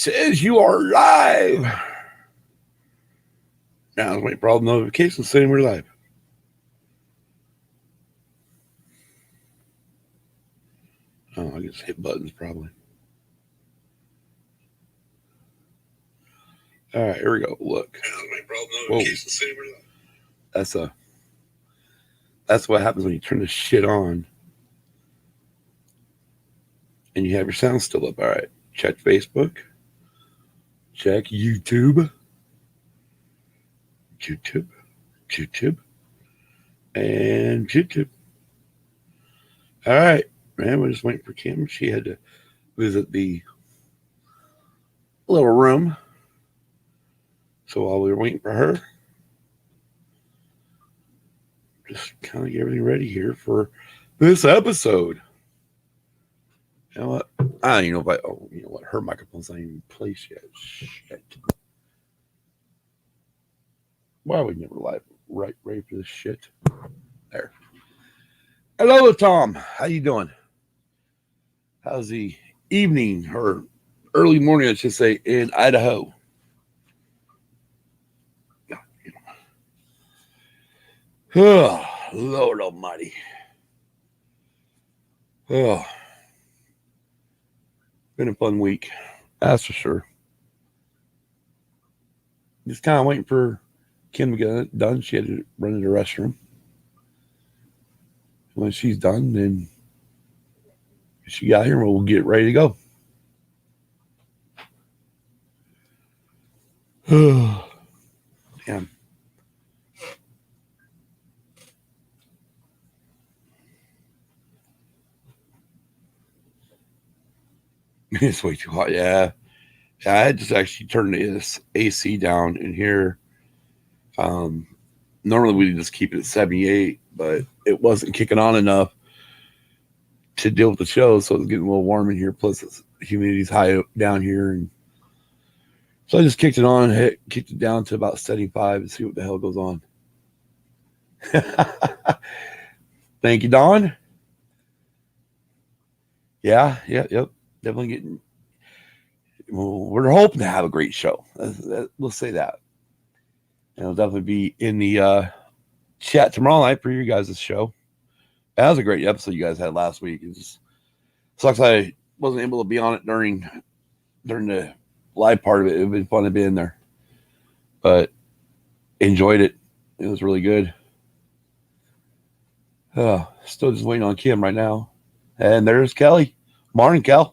says you are live. Now let's wait for all the notifications saying we're live. Oh, I just hit buttons probably. All right, here we go. Look. Whoa. That's what happens when you turn the shit on and you have your sound still up. All right. Check Facebook. Check YouTube. And YouTube. All right, man. We're just waiting for Kim. She had to visit the little room. So while we were waiting for her, just kind of get everything ready here for this episode. You know what? I don't even know if you know what? Her microphone's not even in place yet. Shit. Why would we never live ready for this shit? There. Hello, Tom. How you doing? How's the evening or early morning, I should say, in Idaho? Oh, Lord Almighty. Oh, been a fun week. That's for sure. Just kind of waiting for Kim to get it done. She had to run to the restroom. When she's done, then she got here and we'll get ready to go. Damn. It's way too hot. Yeah. I had just actually turned this AC down in here. Normally we just keep it at 78, but it wasn't kicking on enough to deal with the show, so it's getting a little warm in here. Plus, the humidity's high down here, and so I just kicked it on, kicked it down to about 75, and see what the hell goes on. Thank you, Don. Yeah, yep. Definitely getting. Well, we're hoping to have a great show. We'll say that. And it'll definitely be in the chat tomorrow night for you guys' show. That was a great episode you guys had last week. It just sucks I wasn't able to be on it during the live part of it. It would have been fun to be in there. But enjoyed it. It was really good. Still just waiting on Kim right now. And there's Kelly. Morning, Kel.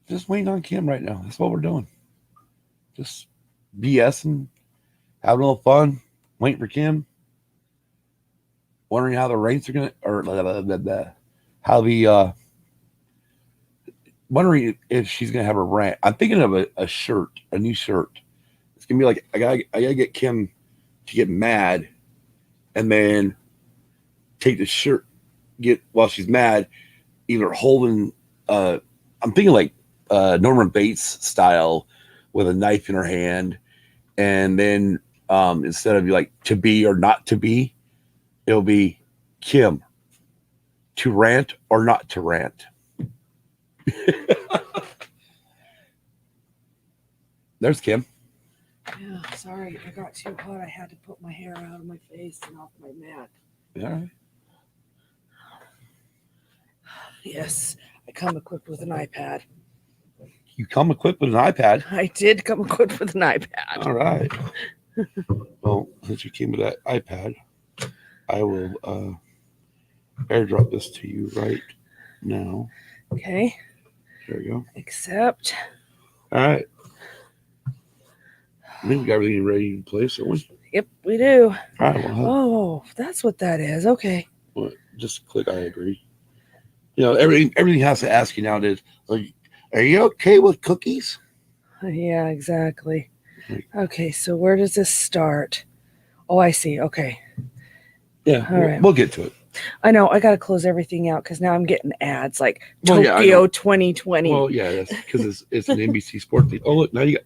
Just waiting on Kim right now. That's what we're doing. Just BSing, having a little fun, waiting for Kim. Wondering how the rates are going to, or wondering if she's going to have a rant. I'm thinking of a shirt, a new shirt. It's going to be like, I gotta get Kim to get mad and then take the shirt, while she's mad, either holding, I'm thinking like Norman Bates style with a knife in her hand. And then instead of like to be or not to be, it'll be Kim, to rant or not to rant. There's Kim. Yeah, sorry. I got too hot. I had to put my hair out of my face and off my mat. All right. Yes, I come equipped with an iPad. You come equipped with an iPad? I did come equipped with an iPad. All right. Well, since you came with that iPad, I will airdrop this to you right now. Okay. There we go. Accept. All right. I think we got everything ready in place, don't we? Yep, we do. All right. Well, oh, that's what that is. Okay. Well, just click I agree. You know, everything has to ask you nowadays, like, are you okay with cookies? Yeah, exactly. Okay, so where does this start? Oh, I see. Okay. Yeah, all right. We'll get to it. I know. I got to close everything out because now I'm getting ads like Tokyo 2020. Well, yeah, that's because it's an NBC Sports thing. Oh, look, now you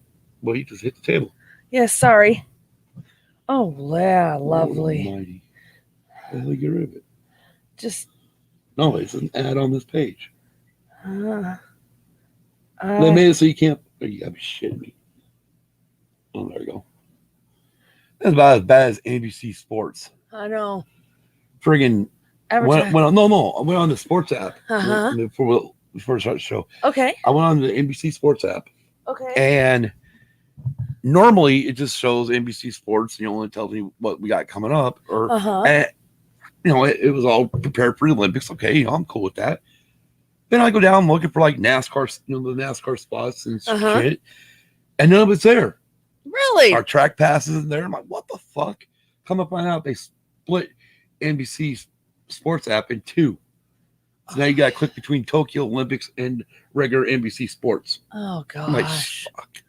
just hit the table. Yes, sorry. Oh, yeah, lovely. Almighty. How do we get rid of it? Just. No, it's an ad on this page. They made it so you can't. Oh, you gotta be shitting me. Oh, there we go. That's about as bad as NBC Sports. I know. Friggin' Advertise. no. I went on the sports app before we started the show. Okay. I went on the NBC Sports app, Okay. and normally it just shows NBC Sports, and it only tells me what we got coming up. Or, and, it was all prepared for the Olympics. Okay, I'm cool with that. Then I go down looking for like NASCAR, the NASCAR spots and shit, and none of it's there. Really? Our track passes in there. I'm like, what the fuck? Come to find out they split NBC Sports app in two. So now you got to click between Tokyo Olympics and regular NBC Sports. Oh, gosh. I'm like, fuck.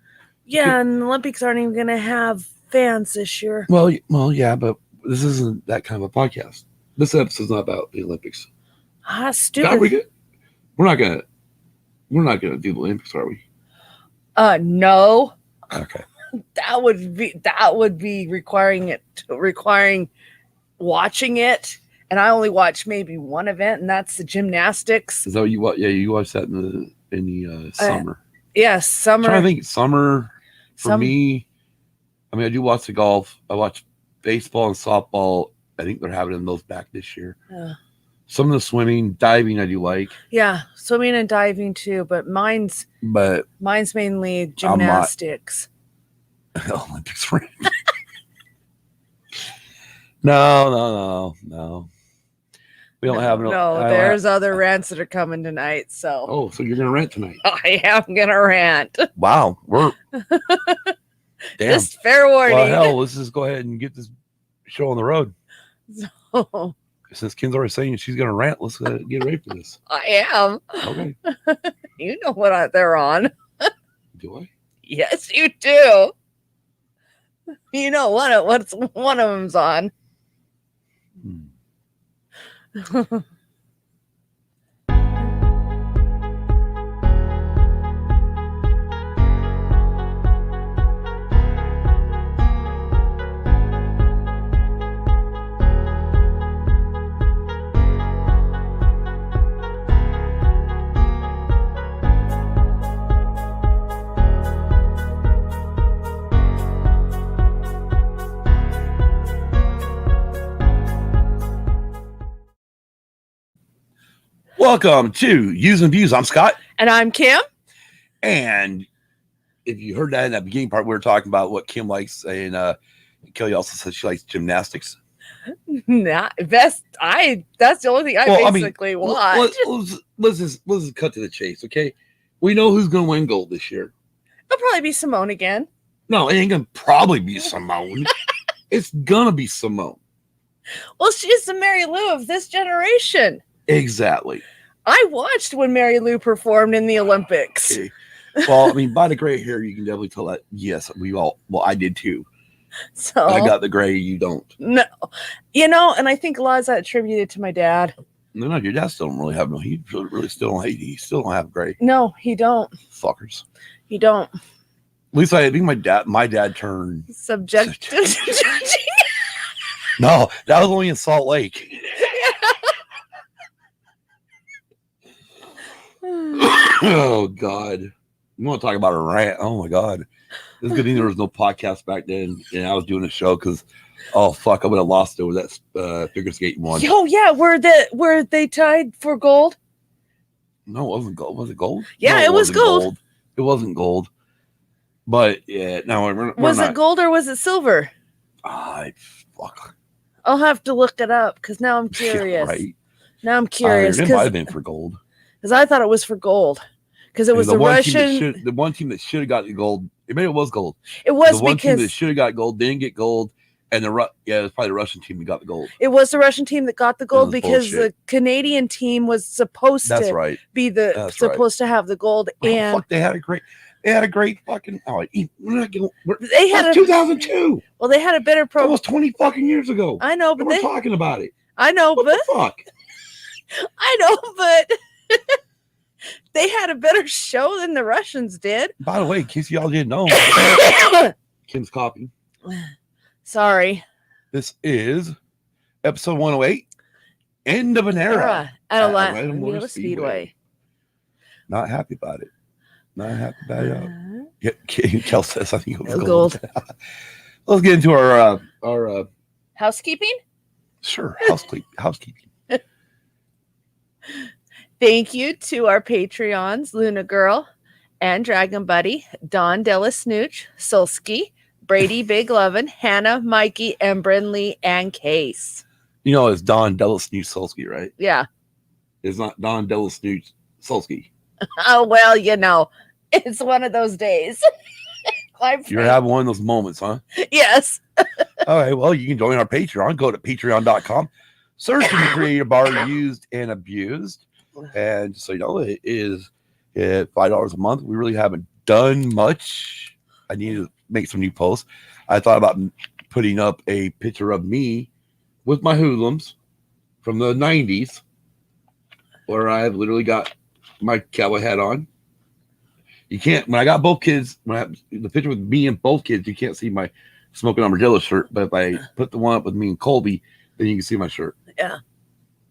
Yeah, and the Olympics aren't even going to have fans this year. Well, yeah, but this isn't that kind of a podcast. This episode's not about the Olympics. Stupid. We're not gonna do the Olympics, are we? No. Okay. That would be requiring watching it, and I only watch maybe one event, and that's the gymnastics. Is that what you watch? Yeah, you watched that in the summer. Yes, summer. I think summer for me. I mean, I do watch the golf. I watch baseball and softball. I think they're having those back this year. Yeah. Some of the swimming, diving, I do like. Yeah, swimming and diving too, but mine's mainly gymnastics. Olympics friend. No. We don't have no. There's other rants that are coming tonight. So. Oh, so you're gonna rant tonight? I am gonna rant. Wow, we're damn. Just fair warning. Well, hell, let's just go ahead and get this show on the road. So. Since Kim's already saying she's gonna rant, let's get ready for this. I am. Okay. You know what they're on. Do I? Yes, you do. You know what's one of them's on. Welcome to Use and Views. I'm Scott. And I'm Kim. And if you heard that in that beginning part, we were talking about what Kim likes. And Kelly also said she likes gymnastics. That's the only thing I basically watch. Let's just cut to the chase, okay? We know who's going to win gold this year. It'll probably be Simone again. No, it ain't going to probably be Simone. It's going to be Simone. Well, she's the Mary Lou of this generation. Exactly. I watched when Mary Lou performed in the Olympics. Okay. Well, I mean, by the gray hair, you can definitely tell that. Yes, I did too. So I got the gray, you don't. No, and I think a lot of that attributed to my dad. No, your dad still don't really have no. He really still don't hate. He still don't have gray. No, he don't. Fuckers. He don't. At least I think my dad turned subjective to judging. No, that was only in Salt Lake. Oh God, you want to talk about a rant? Oh my God, it's good thing there was no podcast back then, and I was doing a show because, oh fuck, I would have lost over that figure skating one. Oh yeah, were they tied for gold? No, it wasn't gold. Was it gold? Yeah, no, it was gold. It wasn't gold, but yeah, no, was it gold or was it silver? Fuck. I'll have to look it up because now I'm curious. Yeah, right. Now I'm curious. It might have been for gold. Because I thought it was for gold. Because it was the Russian. The one team that should have got the gold. Maybe it was gold. It was the one because team that should have got gold didn't get gold, and it was probably the Russian team that got the gold. It was the Russian team that got the gold because bullshit. The Canadian team was supposed to be supposed to have the gold. And fuck, they had a great fucking. They had 2002. Well, they had a better That was 20 fucking years ago. I know, but we're talking about it. I know, what the fuck? I know, but. They had a better show than the Russians did. By the way, in case y'all didn't know, Kim's copy. Sorry. This is episode 108, End of an Era at Atlanta Motor Speedway. Not happy about it. Not happy about it. Yeah, Kel says I think it was Gold. Let's get into our Housekeeping? sure housekeeping. Thank you to our Patreons, Luna Girl and Dragon Buddy, Don Della Snooch, Solski, Brady Big Lovin', Hannah, Mikey, and Brinley, and Case. You know, it's Don Delasnooch Solski, right? Yeah. It's not Don Delasnooch Solski. Oh, well, you know, it's one of those days. You're having one of those moments, huh? Yes. All right, well, you can join our Patreon. Go to patreon.com. Search in the creator bar Used and Abused. And so, you know, it is at $5 a month. We really haven't done much. I need to make some new posts. I thought about putting up a picture of me with my hoodlums from the 90s, where I've literally got my cowboy hat on. You can't, when I got both kids, when I have the picture with me and both kids, you can't see my Smoking Armadillo shirt. But if I put the one up with me and Colby, then you can see my shirt. Yeah.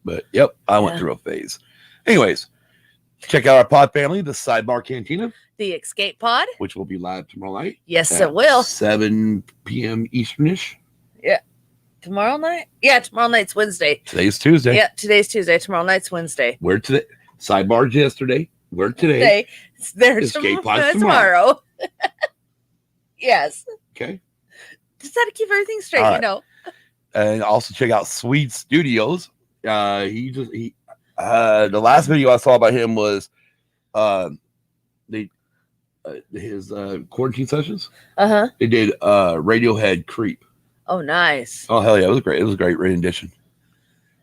But yep, I went through a phase. Anyways, check out our pod family, the Sidebar Cantina, The Escape Pod, which will be live tomorrow night. Yes, it will. 7 p.m. Easternish. Yeah. Tomorrow night? Yeah, tomorrow night's Wednesday. Today's Tuesday. Yeah, today's Tuesday. Tomorrow night's Wednesday. Where today? Sidebar's yesterday. Where today? It's there Escape tomorrow. Pod's tomorrow. Yes. Okay. Just had to keep everything straight, All right. you know. And also check out Swede Studios. The last video I saw about him was his quarantine sessions. Uh-huh. They did Radiohead Creep. Oh, nice. Oh hell yeah, it was great. It was a great rendition.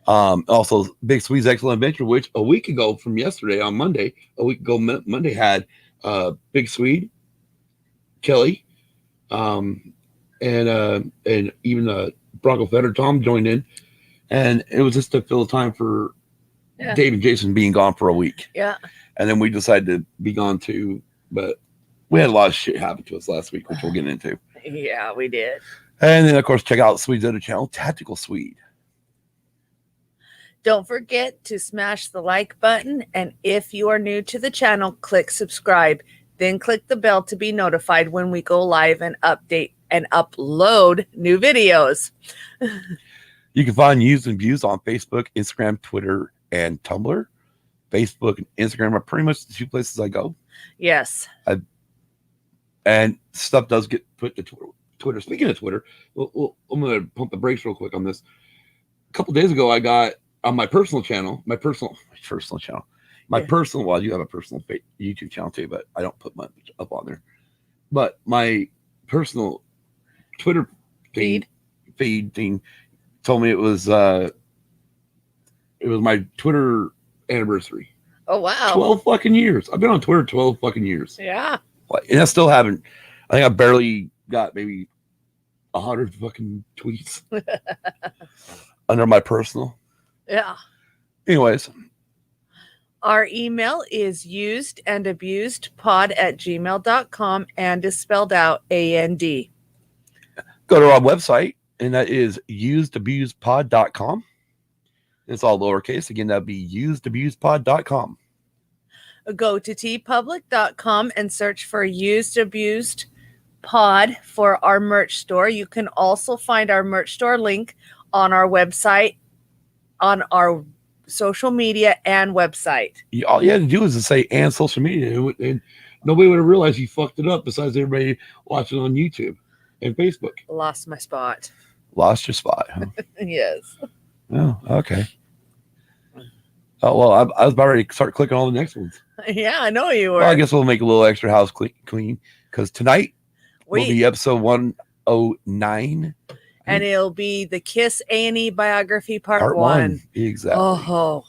Also Big Swede's Excellent Adventure, which a week ago from yesterday on Monday, Monday had Big Swede, Kelly, and even Bronco Fetter Tom joined in, and it was just to fill the time for Dave and Jason being gone for a week. Yeah. And then we decided to be gone too, but we had a lot of shit happen to us last week, which we'll get into. Yeah, we did. And then, of course, check out Swede's other channel, Tactical Swede. Don't forget to smash the like button. And if you are new to the channel, click subscribe. Then click the bell to be notified when we go live and update and upload new videos. You can find Used and Abused on Facebook, Instagram, Twitter, and Tumblr. Facebook and Instagram are pretty much the two places I go. Yes. And stuff does get put to Twitter. Speaking of Twitter, I'm going to pump the brakes real quick on this. A couple days ago, I got on my personal channel, well, I do have a personal YouTube channel too, but I don't put much up on there. But my personal Twitter feed thing told me it was my Twitter anniversary. Oh, wow. 12 fucking years. I've been on Twitter 12 fucking years. Yeah. And I still haven't, I think I barely got maybe 100 fucking tweets under my personal. Yeah. Anyways. Our email is usedandabusedpod@gmail.com and is spelled out AND. Go to our website, and that is usedabusedpod.com. It's all lowercase. Again, that'd be usedabusedpod.com. Go to tpublic.com and search for Used Abused Pod for our merch store. You can also find our merch store link on our website, on our social media and website. All you had to do is to say and social media, and nobody would have realized you fucked it up besides everybody watching on YouTube and Facebook. Lost my spot. Lost your spot, huh? Yes. Oh, okay. Oh, well, I was about ready to start clicking on the next ones. Yeah, I know you were. Well, I guess we'll make a little extra house clean because tonight will be episode 109. And it'll be the Kiss A&E biography part one. Exactly. Oh,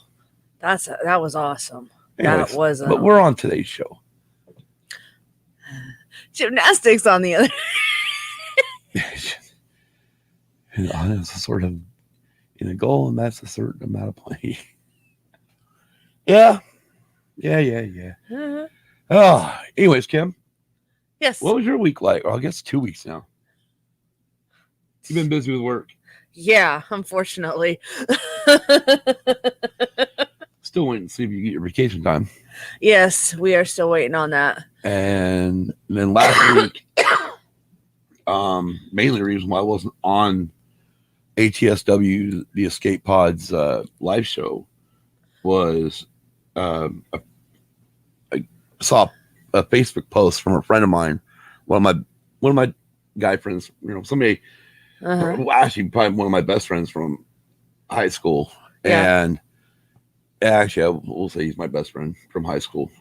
that was awesome. Anyways, that was. But we're on today's show. Gymnastics on the other. It's a sort of in a goal, and that's a certain amount of play. Yeah. Uh-huh. Oh, anyways, Kim. Yes. What was your week like? Well, I guess 2 weeks now. You've been busy with work. Yeah, unfortunately. Still waiting to see if you get your vacation time. Yes, we are still waiting on that. And then last week, mainly the reason why I wasn't on ATSW The Escape Pod's live show was I saw a Facebook post from a friend of mine, one of my guy friends, somebody actually probably one of my best friends from high school. Yeah. And actually I will say he's my best friend from high school.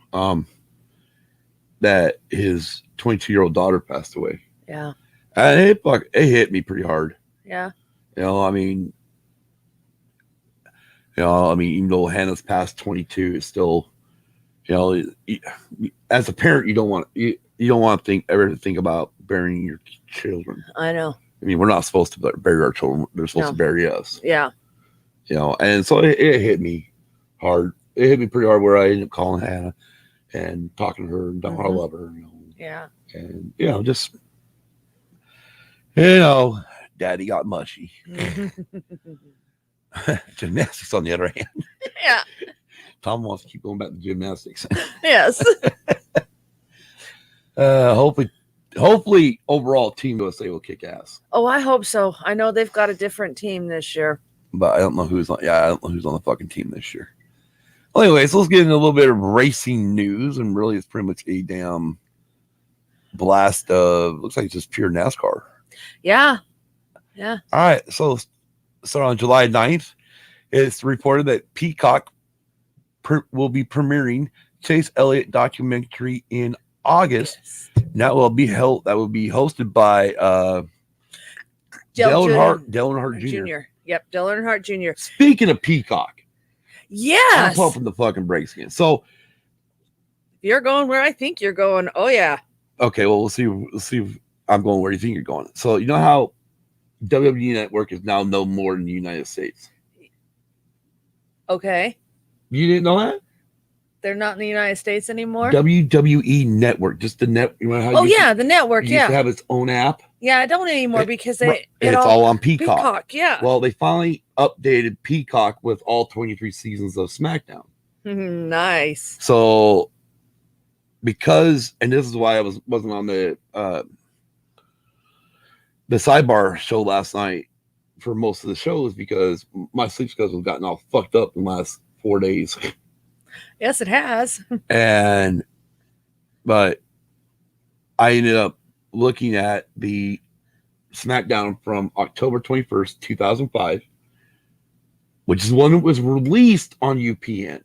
That his 22-year-old daughter passed away. Yeah. And it hit me pretty hard. Yeah. I mean, even though Hannah's past 22, it's still, as a parent, you don't want to ever think about burying your children. I know. I mean, we're not supposed to bury our children; they're supposed to bury us. Yeah. And so it hit me hard. It hit me pretty hard where I ended up calling Hannah and talking to her and telling her I love her. Yeah. And just Daddy got mushy. Gymnastics, on the other hand. Yeah. Tom wants to keep going back to gymnastics. Yes. Hopefully, overall, Team USA will kick ass. Oh, I hope so. I know they've got a different team this year, but I don't know who's on. Yeah, I don't know who's on the fucking team this year. Well, anyways, let's get into a little bit of racing news, and really, it's pretty much a damn blast of looks like it's just pure NASCAR. Yeah. Yeah. All right, so on July 9th, it's reported that Peacock will be premiering Chase Elliott documentary in August. Yes. That will be hosted by Dale Earnhardt Jr. Yep, Dale Earnhardt Jr. Speaking of Peacock, yes, I'm pumping the fucking brakes again. So you're going where I think you're going. Oh yeah. Okay, well we'll see. If I'm going where you think you're going. So you know how WWE Network is now no more in the United States. Okay. You didn't know that? They're not in the United States anymore? WWE Network. Just the net. You know how the network, used to have its own app? Yeah, I don't anymore because it's all on Peacock. Peacock, yeah. Well, they finally updated Peacock with all 23 seasons of SmackDown. Nice. So, because, and this is why I wasn't on the sidebar show last night for most of the shows, because my sleep schedule has gotten all fucked up in the last 4 days. Yes, it has. But I ended up looking at the SmackDown from October 21st, 2005, which is one that was released on UPN.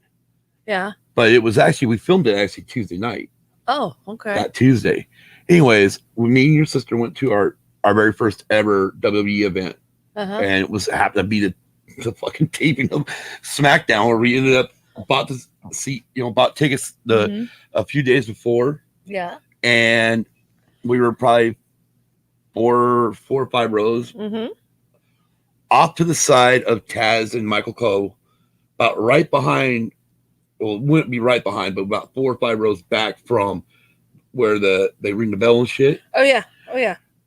Yeah. But it was we filmed it Tuesday night. Oh, okay. That Tuesday. Anyways, me and your sister went to our very first ever WWE event. And it happened to be the fucking taping of SmackDown, where we ended up bought the seat, bought tickets a few days before. Yeah. And we were probably four or five rows off to the side of Taz and Michael Cole, about right behind. Well, it wouldn't be right behind, but about 4 or 5 rows back from where they ring the bell and shit. Oh yeah.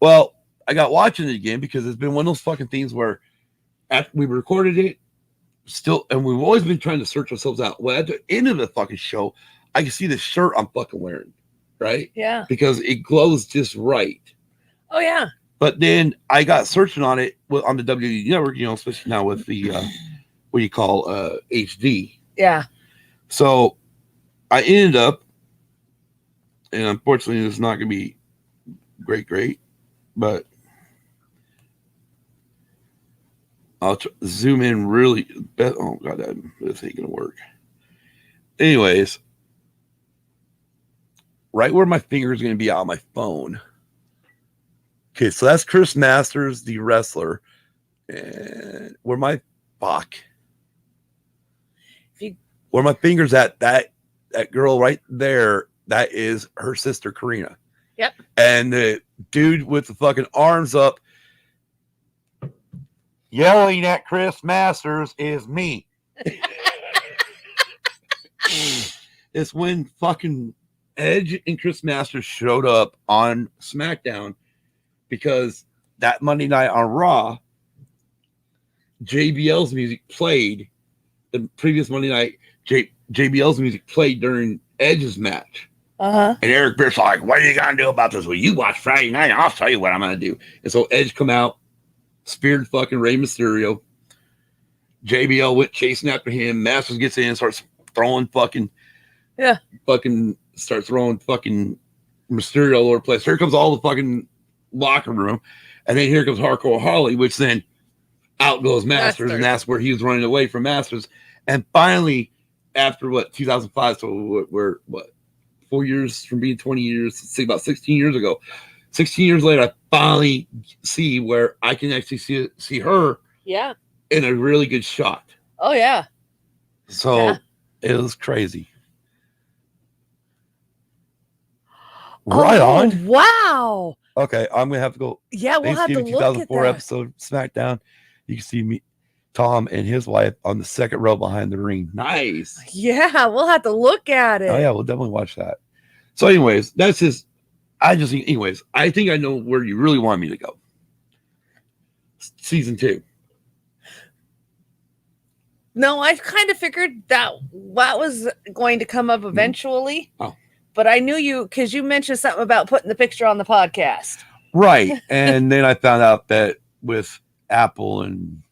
Well, I got watching it again because it's been one of those fucking things where after we recorded it, and we've always been trying to search ourselves out. Well, at the end of the fucking show, I can see the shirt I'm fucking wearing, right? Yeah. Because it glows just right. Oh yeah. But then I got searching on it on the WWE Network, especially now with the what you call HD. Yeah. So I ended up, and unfortunately, it's not going to be great, but I'll zoom in really. Oh god, this ain't gonna work. Anyways, right where my finger is gonna be on my phone. Okay, so that's Chris Masters, the wrestler, and where my finger's at, that girl right there, that is her sister Karina. Yep. And the dude with the fucking arms up yelling at Chris Masters is me. It's when fucking Edge and Chris Masters showed up on SmackDown, because that Monday night on Raw, JBL's music played the previous Monday night. JBL's music played during Edge's match. Uh-huh. And Eric Biff's like, what are you going to do about this? Well, you watch Friday night. I'll tell you what I'm going to do. And so Edge come out, speared fucking Rey Mysterio. JBL went chasing after him. Masters gets in and starts throwing fucking Mysterio all over the place. Here comes all the fucking locker room. And then here comes Hardcore Holly, which then out goes Masters. And that's where he was running away from Masters. And finally, after 2005, so we're 4 years from being 20 years, say about 16 years ago. 16 years later, I finally see where I can actually see her in a really good shot. Oh, yeah. So it was crazy. Right on. Wow. Okay, I'm going to have to go. Yeah, we'll have to look 2004 at that. episode SmackDown. You can see me, Tom and his wife on the second row behind the ring. Nice. Yeah, we'll have to look at it. Oh yeah, we'll definitely watch that. So, anyways, I think I know where you really want me to go. Season 2. No, I kind of figured that was going to come up eventually. Oh. But I knew you because you mentioned something about putting the picture on the podcast. Right. And then I found out that with Apple and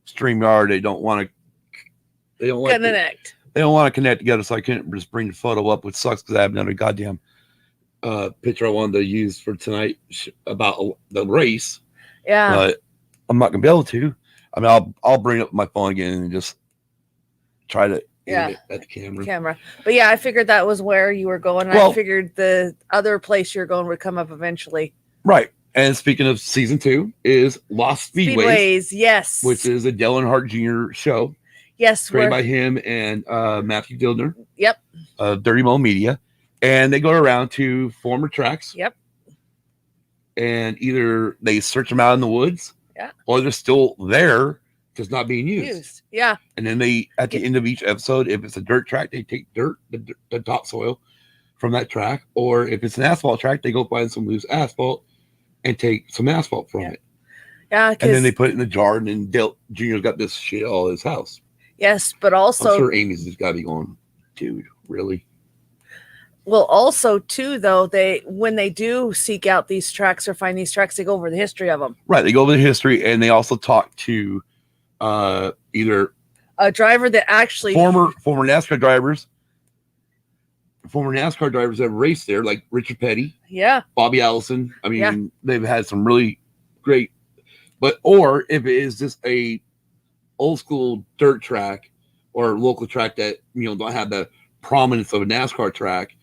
StreamYard, they don't want to connect together, so I couldn't just bring the photo up, which sucks because I have another goddamn picture I wanted to use for tonight about the race. Yeah. But I'm not gonna be able to. I mean, I'll bring up my phone again and just try to aim it at the camera. But yeah, I figured that was where you were going. I figured the other place you're going would come up eventually. Right. And speaking of season 2 is Lost Speedways. Yes. Which is a Dale Earnhardt Jr. show. Yes. Created by him and Matthew Dildner. Yep. Dirty Mo Media. And they go around to former tracks. Yep. And either they search them out in the woods. Yeah. Or they're still there, just not being used. Yeah. And then they, at the end of each episode, if it's a dirt track, they take dirt, the topsoil from that track. Or if it's an asphalt track, they go find some loose asphalt and take some asphalt from it. Yeah. And then they put it in a jar, and then Dale Jr.'s got this shit all his house. Yes, but also I'm sure Amy's just got to be going, dude, really? Well, also too, though, when they do seek out these tracks or find these tracks, they go over the history of them. Right, they go over the history, and they also talk to either a driver that actually former NASCAR drivers that raced there, like Richard Petty, Bobby Allison. I mean, they've had some really great, or if it is just a old school dirt track or local track that don't have the prominence of a NASCAR track,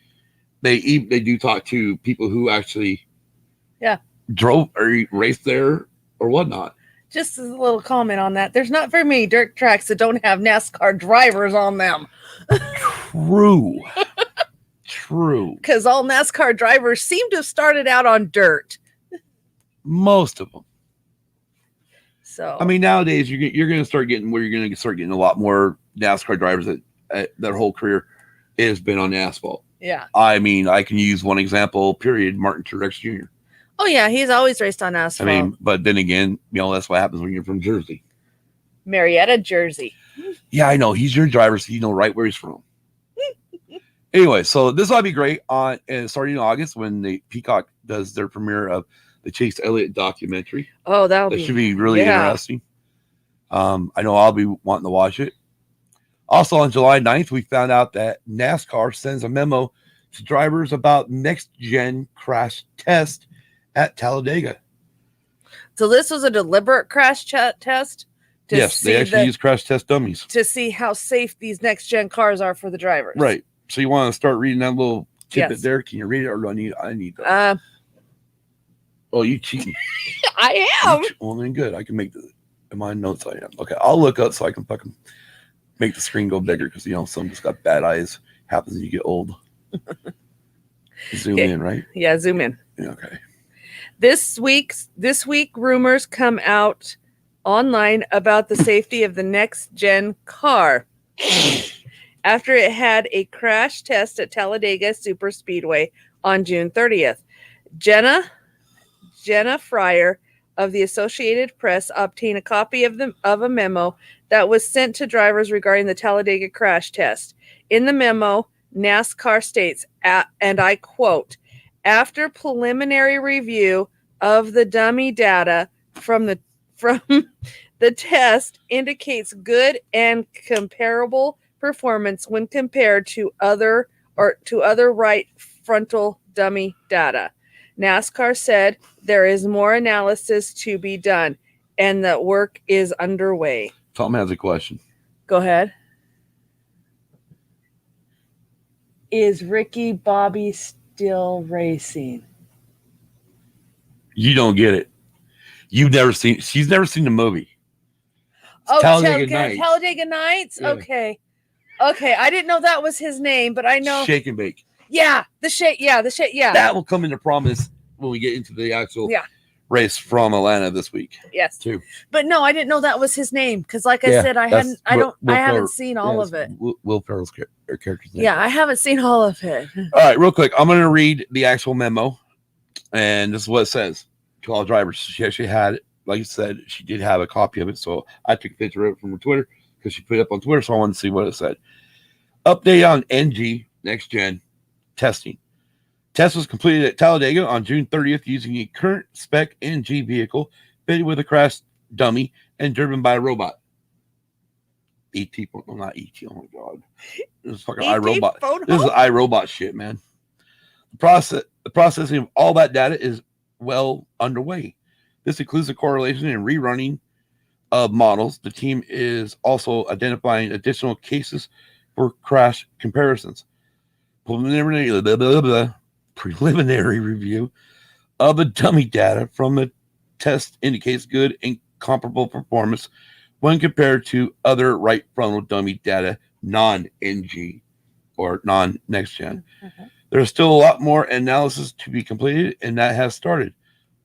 they do talk to people who actually drove or raced there or whatnot. Just as a little comment on that, there's not very many dirt tracks that don't have NASCAR drivers on them. True. Because all NASCAR drivers seem to have started out on dirt. Most of them. So I mean, nowadays you're going to start getting a lot more NASCAR drivers that their whole career has been on asphalt. Yeah. I mean, I can use one example. Martin Truex Jr. Oh yeah, he's always raced on asphalt. I mean, but then again, that's what happens when you're from Jersey. Marietta, Jersey. Yeah, I know. He's your driver, so you know right where he's from. Anyway, so this will be great starting in August when the Peacock does their premiere of the Chase Elliott documentary. Oh, that should be really interesting. I know I'll be wanting to watch it. Also, on July 9th, we found out that NASCAR sends a memo to drivers about next-gen crash test at Talladega. So this was a deliberate crash test? Yes, they actually use crash test dummies. To see how safe these next-gen cars are for the drivers. Right. So you want to start reading that little tidbit there? Can you read it, or do I need that? Oh, you cheating. I am. Well, then good. I can make in my notes. I am. Okay, I'll look up so I can fucking make the screen go bigger because some just got bad eyes. Happens when you get old. Zoom in, right? Yeah, zoom in. Yeah, okay. This week, rumors come out online about the safety of the next gen car after it had a crash test at Talladega Super Speedway on June 30th. Jenna Fryer of the Associated Press obtained a copy of a memo that was sent to drivers regarding the Talladega crash test. In the memo, NASCAR states, and I quote, "After preliminary review of the dummy data from the test indicates good and comparable performance when compared to other right frontal dummy data. NASCAR said there is more analysis to be done and that work is underway." Tom has a question. Go ahead. Is Ricky Bobby still racing? You don't get it. She's never seen the movie. Oh, Talladega Nights. Talladega Nights? Yeah. Okay. I didn't know that was his name, but I know. Shake and Bake. Yeah, the shake. Yeah. That will come into promise when we get into the actual race from Atlanta this week. Yes. Too. But no, I didn't know that was his name because, like I said, I haven't seen all of it. Will Ferrell's character's name. Yeah, I haven't seen all of it. All right, real quick, I'm going to read the actual memo, and this is what it says to all drivers. She actually had it. Like I said, she did have a copy of it, so I took a picture of it from her Twitter because she put it up on Twitter, so I wanted to see what it said. Update on NG Next Gen testing. Test was completed at Talladega on June 30th using a current spec NG vehicle fitted with a crash dummy and driven by a robot. ET, well, not ET, oh my god. This is fucking iRobot. This is iRobot shit, man. The processing of all that data is well underway. This includes the correlation and rerunning of models. The team is also identifying additional cases for crash comparisons. Preliminary review of the dummy data from the test indicates good and comparable performance when compared to other right frontal dummy data, non-NG or non-next gen. Okay. There is still a lot more analysis to be completed, and that has started.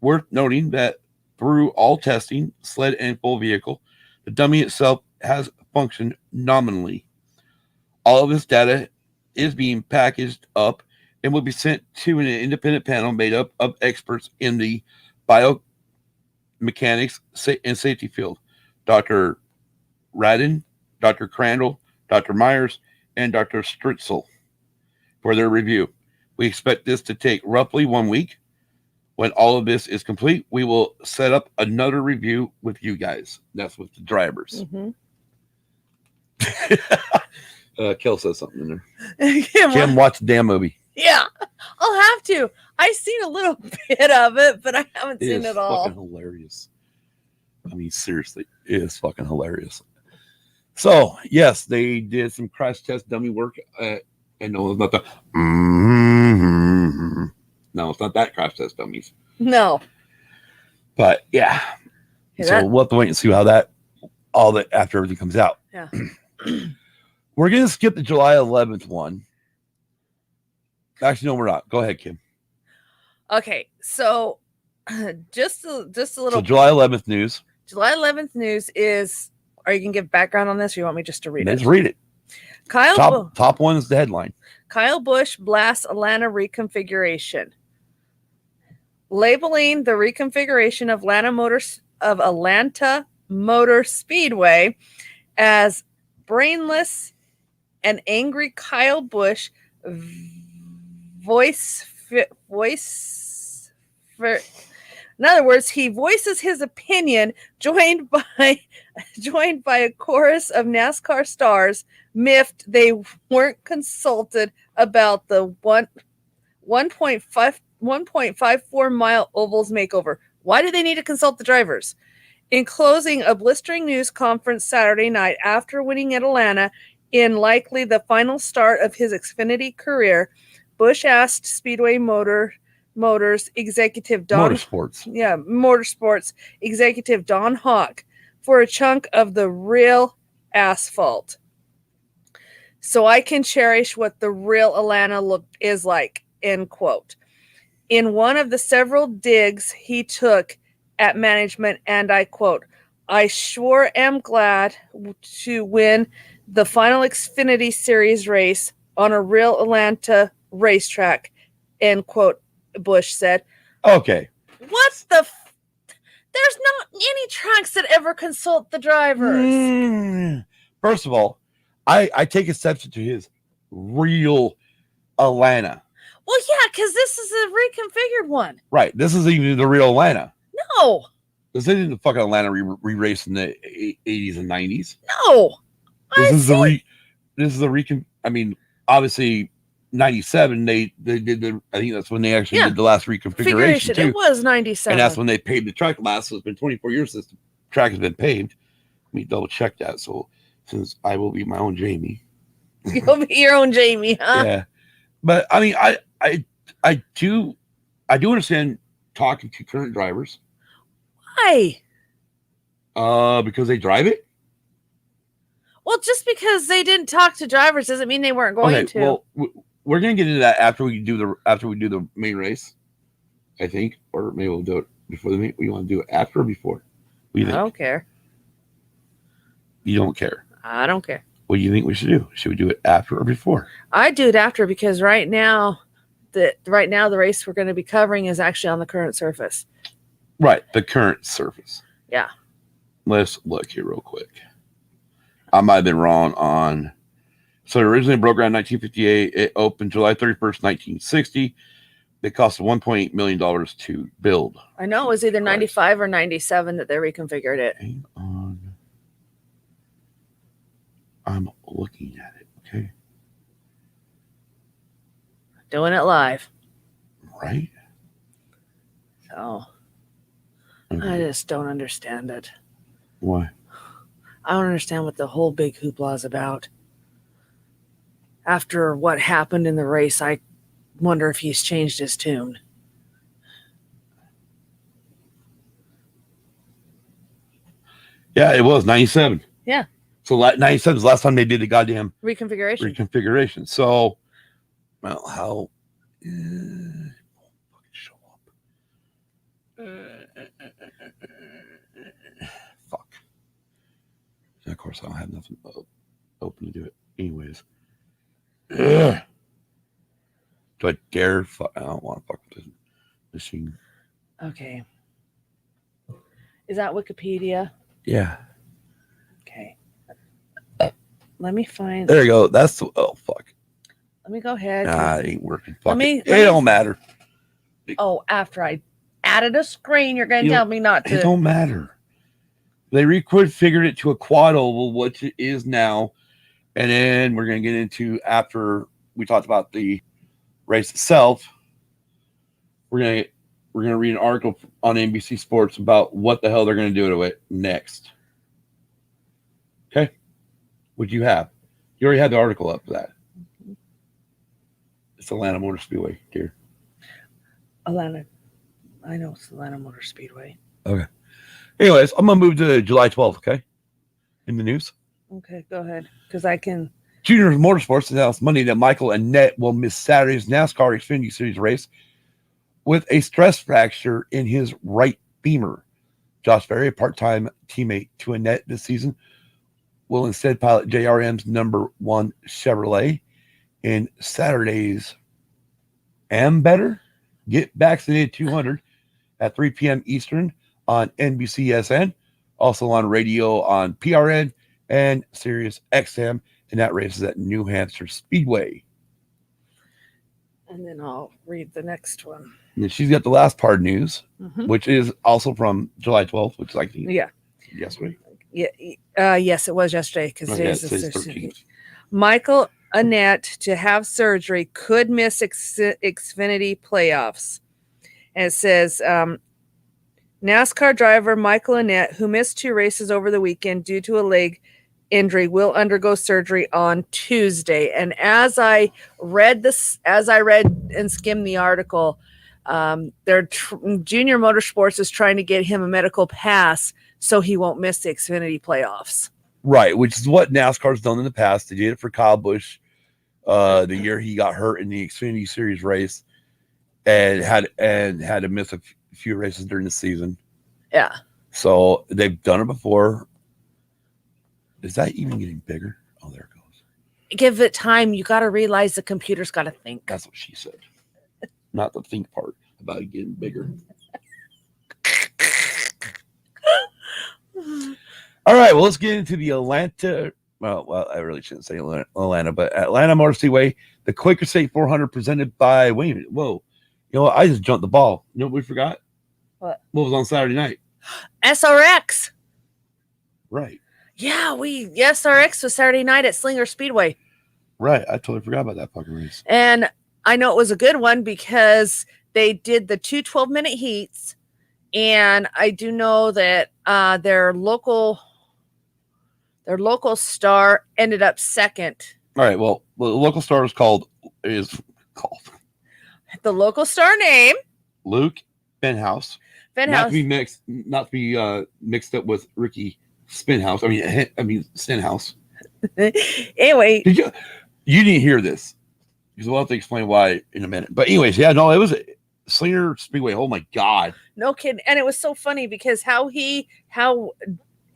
Worth noting that through all testing, sled and full vehicle, the dummy itself has functioned nominally. All of this data is being packaged up and will be sent to an independent panel made up of experts in the biomechanics and safety field. Dr. Radin, Dr. Crandall, Dr. Myers, and Dr. Stritzel for their review. We expect this to take roughly 1 week. When all of this is complete, we will set up another review with you guys. That's with the drivers. Mm-hmm. Kel says something in there. Kim, watch the damn movie. Yeah, I'll have to. I've seen a little bit of it, but I haven't seen it all. It's fucking hilarious. I mean, seriously, it is fucking hilarious. So, yes, they did some crash test dummy work. And no, it's not the. No, it's not that crash test dummies. No. But yeah. So we'll have to wait and see how all that after everything comes out. Yeah. We're gonna skip the July 11th one. Actually, no, we're not. Go ahead, Kim. Okay, so just a little. So July 11th news. July 11th news is. Are you gonna give background on this, or you want me just to read it? Let's read it. Top one is the headline. Kyle Busch blasts Atlanta reconfiguration. Labeling the reconfiguration of Atlanta Motor Speedway as brainless and angry, Kyle Busch in other words, he voices his opinion, joined by a chorus of NASCAR stars, miffed they weren't consulted about the 1.54 mile ovals makeover. Why do they need to consult the drivers? In closing a blistering news conference Saturday night after winning at Atlanta in likely the final start of his Xfinity career, Busch asked Speedway Motorsports executive Don Hawk for a chunk of the real asphalt, so I can cherish what the real Atlanta look is like. End quote. In one of the several digs he took at management, and I quote, "I sure am glad to win the final Xfinity Series race on a real Atlanta racetrack," end quote, Busch said. Okay. What the There's not any tracks that ever consult the drivers. First of all, I take exception to his real Atlanta. Well, yeah, because this is a reconfigured one. Right. This is even the real Atlanta. No. This isn't the fucking Atlanta re-race in the 80s and 90s. No. This is the recon. I mean, obviously, 97. They did the. I think that's when they actually did the last reconfiguration too. It was 97, and that's when they paved the track last. So it's been 24 years since the track has been paved. Let me double check that. So since I will be my own Jamie, you'll be your own Jamie, huh? Yeah, but I mean, I do understand talking to current drivers. Why? Because they drive it. Well, just because they didn't talk to drivers doesn't mean they weren't going to. Well, we're gonna get into that after we do the main race, I think, or maybe we'll do it before the main. You want to do it after or before? What do you think? I don't care. You don't care. I don't care. What do you think we should do? Should we do it after or before? I do it after because right now the race we're going to be covering is actually on the current surface. Right, the current surface. Yeah. Let's look here real quick. I might have been wrong on. So it originally broke ground in 1958. It opened July 31st, 1960. It cost $1.8 million to build. I know it was either 95 or 97 that they reconfigured it. Hang on. I'm looking at it. Okay. Doing it live. Right. So Okay. I just don't understand it. Why? I don't understand what the whole big hoopla is about. After what happened in the race, I wonder if he's changed his tune. Yeah, it was 97. Yeah. So 97 is the last time they did the goddamn reconfiguration. So, well, how? Fucking show up. Fuck. And of course, I don't have nothing open to do it. Anyways. Ugh. Do I dare? I don't want to fuck with this machine. Okay. Is that Wikipedia? Yeah. Okay. Let me find. There you go. That's the. Oh, fuck. Let me go ahead. Nah, it ain't working. Fuck it don't matter. Oh, after I added a screen, you're going to tell me not to. It don't matter. They reconfigured it to a quad oval, which it is now. And then we're going to get into, after we talked about the race itself, we're going to read an article on NBC Sports about what the hell they're going to do to it next. Okay? What do you have? You already had the article up for that. It's Atlanta Motor Speedway, dear. Atlanta. I know it's Atlanta Motor Speedway. Okay. Anyways, I'm going to move to July 12th, okay? In the news. Okay, go ahead. Because I can. Junior Motorsports announced Monday that Michael Annett will miss Saturday's NASCAR Xfinity Series race with a stress fracture in his right femur. Josh Berry, a part-time teammate to Annett this season, will instead pilot JRM's number 1 Chevrolet in Saturday's Am Better Get Vaccinated 200 at 3 p.m. Eastern on NBCSN, also on radio on PRN and Sirius XM, and that race is at New Hampshire Speedway. And then I'll read the next one. And then she's got the last part of news, which is also from July 12th, which is like yesterday. Yeah, yes, it was yesterday because today's the 13th. Michael Annett to have surgery could miss Xfinity playoffs. And it says NASCAR driver Michael Annett, who missed 2 races over the weekend due to a leg injury, will undergo surgery on Tuesday. And as I read and skimmed the article, Junior Motorsports is trying to get him a medical pass so he won't miss the Xfinity playoffs. Right, which is what NASCAR's done in the past. They did it for Kyle Busch the year he got hurt in the Xfinity Series race and had to miss a few races during the season. Yeah. So they've done it before. Is that even getting bigger? Oh, there it goes. Give it time. You got to realize the computer's got to think. That's what she said. Not the think part about it getting bigger. All right, well, let's get into the Atlanta. Well, I really shouldn't say Atlanta, but Atlanta Motor Speedway, the Quaker State 400 presented by. Wait a minute, whoa! You know what? I just jumped the ball. You know what we forgot? What was on Saturday night? SRX. Right. Yeah, SRX was Saturday night at Slinger Speedway. Right. I totally forgot about that fucking race. And I know it was a good one because they did the 2 12-minute heats. And I do know that their local star ended up second. All right. Well, the local star is called the local star name Luke Benhouse. Not to be mixed up with Ricky Spinhouse. I mean Stenhouse. Anyway, you didn't hear this because we'll have to explain why in a minute. But anyways, yeah, no, it was Slinger Speedway. Oh my god, no kidding. And it was so funny because how he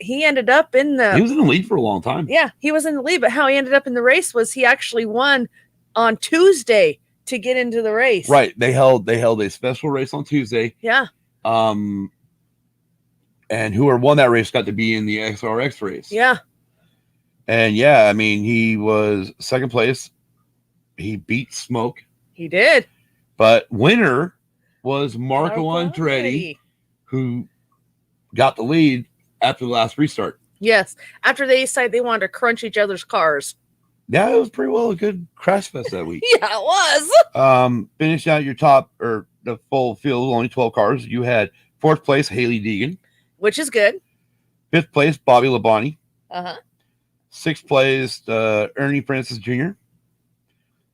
ended up in the. He was in the lead for a long time. Yeah, he was in the lead, but how he ended up in the race was he actually won on Tuesday to get into the race. Right. They held a special race on Tuesday. Yeah. And whoever won that race got to be in the SRX race. Yeah. And yeah, I mean, he was second place. He beat Smoke. He did. But winner was Marco Andretti, who got the lead after the last restart. Yes. After they decided they wanted to crunch each other's cars. Yeah, it was pretty well a good crash fest that week. Yeah, it was. Finish out your top or the full field, only 12 cars. You had fourth place, Haley Deegan. Which is good. Fifth place, Bobby Labonte. Uh-huh. Sixth place, Ernie Francis Jr.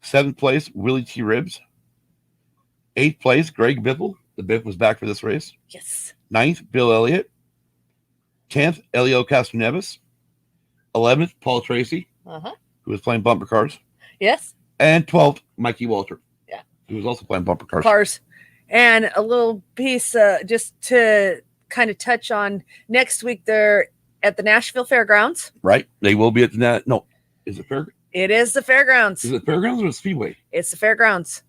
Seventh place, Willie T. Ribbs. Eighth place, Greg Biffle. The Biff was back for this race. Yes. Ninth, Bill Elliott. 10th, Elio Castroneves. 11th, Paul Tracy, who was playing bumper cars. Yes. And 12th, Mikey Walter. Yeah. Who was also playing bumper cars. And a little piece just to kind of touch on next week, they're at the Nashville Fairgrounds. Right. They will be at the no. Is it fair? It is the Fairgrounds. Is it Fairgrounds or the Speedway? It's the Fairgrounds.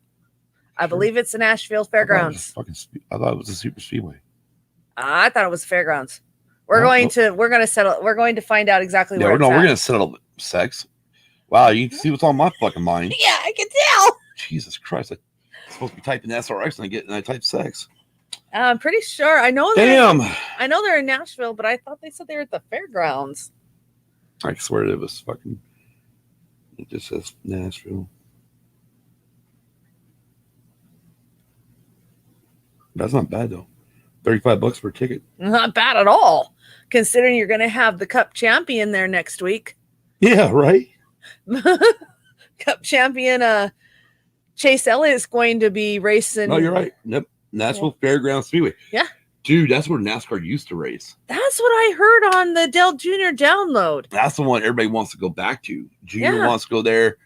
I believe it's the Nashville Fairgrounds. I thought it was the Super Speedway. I thought it was the Fairgrounds. We're going to find out exactly where it's at. We're going to settle sex. Wow, you can see what's on my fucking mind. Yeah, I can tell. Jesus Christ. I'm supposed to be typing SRX and I type sex. I'm pretty sure. I know they're in Nashville, but I thought they said they were at the Fairgrounds. I swear it was fucking. It just says Nashville. That's not bad though. $35 per ticket. Not bad at all, considering you're going to have the Cup champion there next week. Yeah, right. Cup champion Chase Elliott is going to be racing. No, you're right. Yep. Nashville Fairgrounds Speedway. Yeah. Dude, that's where NASCAR used to race. That's what I heard on the Dell Jr. download. That's the one everybody wants to go back to. Junior wants to go there.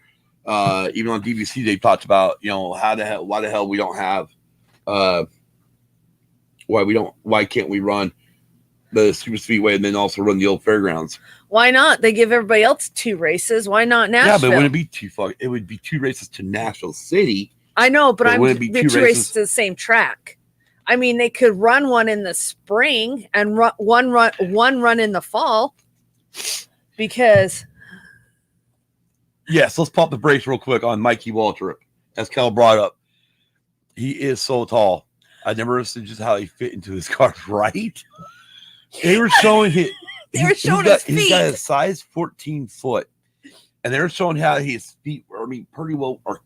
Even on DVC, they talked about, why the hell we don't have, why can't we run the Super Speedway and then also run the old fairgrounds? Why not? They give everybody else 2 races. Why not Nashville? Yeah, but it wouldn't be it would be 2 races to Nashville City. I know, but I'm wouldn't be 2 races to the same track. I mean, they could run one in the spring and one run in the fall because. Yes, let's pump the brakes real quick on Mikey Waltrip. As Cal brought up, he is so tall. I never understood just how he fit into his car, right? They were showing his his feet. He's got a size 14 foot. And they're showing how his feet, pretty well are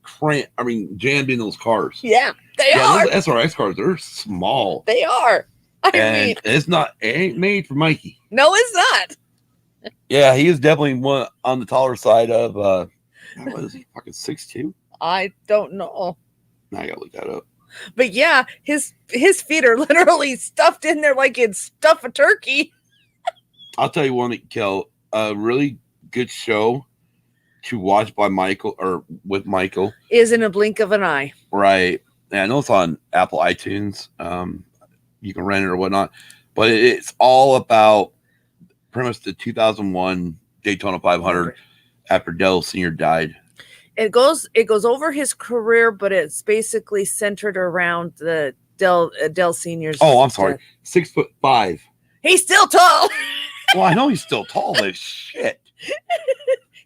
jammed in those cars. Yeah, they are. Those SRX cars, they're small. They are. It ain't made for Mikey. No, it's not. Yeah, he is definitely one on the taller side of, what is he, fucking 6'2"? I don't know. Now I gotta look that up. But yeah, his feet are literally stuffed in there like it's stuff a turkey. I'll tell you one, Kel, a really good show to watch by Michael or with Michael is In a Blink of an Eye. Right. And I know it's on Apple iTunes. You can rent it or whatnot, but it's all about pretty much the 2001 Daytona 500 after Dell Sr. died. It goes over his career, but it's basically centered around the Dell Sr.'s. Oh, I'm sorry. death. 6'5". He's still tall. Well, I know he's still tall as shit.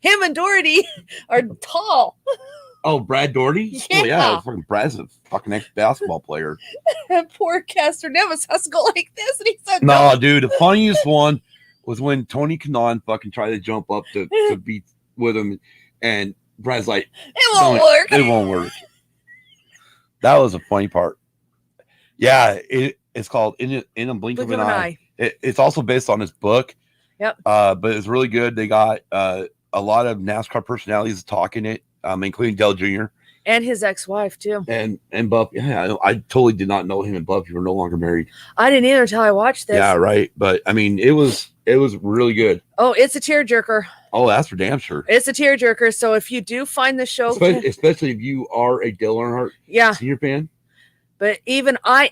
Him and Doherty are tall. Oh, Brad Doherty? Yeah. Oh, yeah. Fucking Brad's a fucking ex-basketball player. And poor Castor Nevis has to go like this. And he said, No, dude. The funniest one was when Tony Kanaan fucking tried to jump up to beat with him. And Brad's like, it won't work. It won't work. That was a funny part. Yeah, it's called In a Blink of an Eye. It's also based on his book. Yep. But it's really good. They got a lot of NASCAR personalities talking it, including Dale Jr. And his ex-wife, too. And Buff. Yeah, I totally did not know him and Buffy were no longer married. I didn't either until I watched this. Yeah, right. But, I mean, it was really good. Oh, it's a tearjerker. Oh, that's for damn sure. It's a tearjerker. So if you do find the show... Especially if you are a Dale Earnhardt senior fan. But even I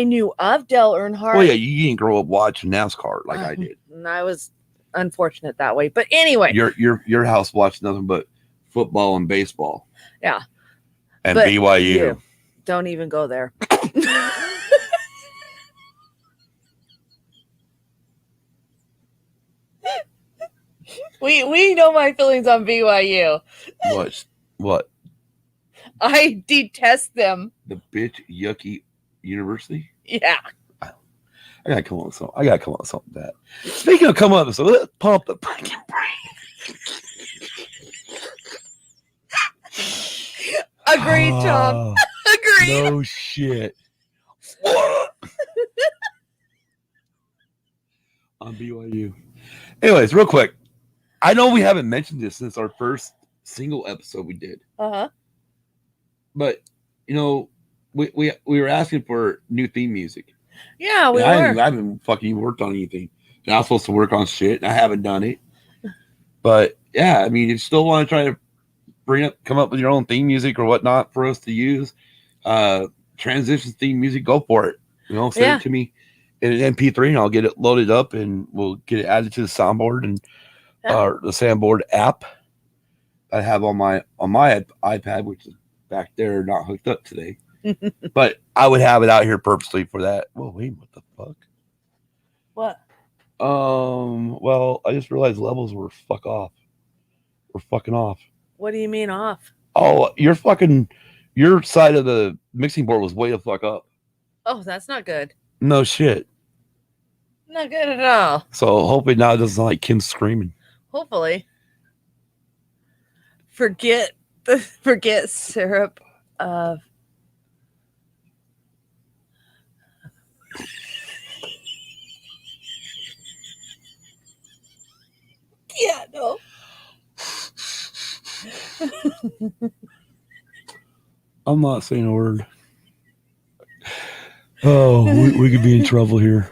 knew of Dale Earnhardt. Well, yeah, you didn't grow up watching NASCAR like I did. And I was unfortunate that way. But anyway. Your house watched nothing but football and baseball. Yeah. And BYU. Don't even go there. We know my feelings on BYU. What? I detest them. The bitch yucky university? Yeah. I gotta come up with something like that. Speaking of come up with something, let's pump the fucking brain. Agreed, Tom. Agreed. No shit. On BYU. Anyways, real quick. I know we haven't mentioned this since our first single episode we did. Uh-huh. But, you know, we were asking for new theme music. Yeah, we were. I haven't fucking worked on anything. And I was supposed to work on shit, and I haven't done it. But, yeah, I mean, if you still want to try to come up with your own theme music or whatnot for us to use, transition theme music, go for it. You know, send it to me in an MP3, and I'll get it loaded up, and we'll get it added to the soundboard and the soundboard app I have on my iPad, which is back there, not hooked up today. But I would have it out here purposely for that. Whoa, wait, what the fuck? What? Well, I just realized levels were We're fucking off. What do you mean off? Oh, your side of the mixing board was way the fuck up. Oh, that's not good. No shit. Not good at all. So hopefully now it doesn't sound like Kim screaming. Hopefully. Forget syrup of yeah, no. I'm not saying a word. Oh, we could be in trouble here.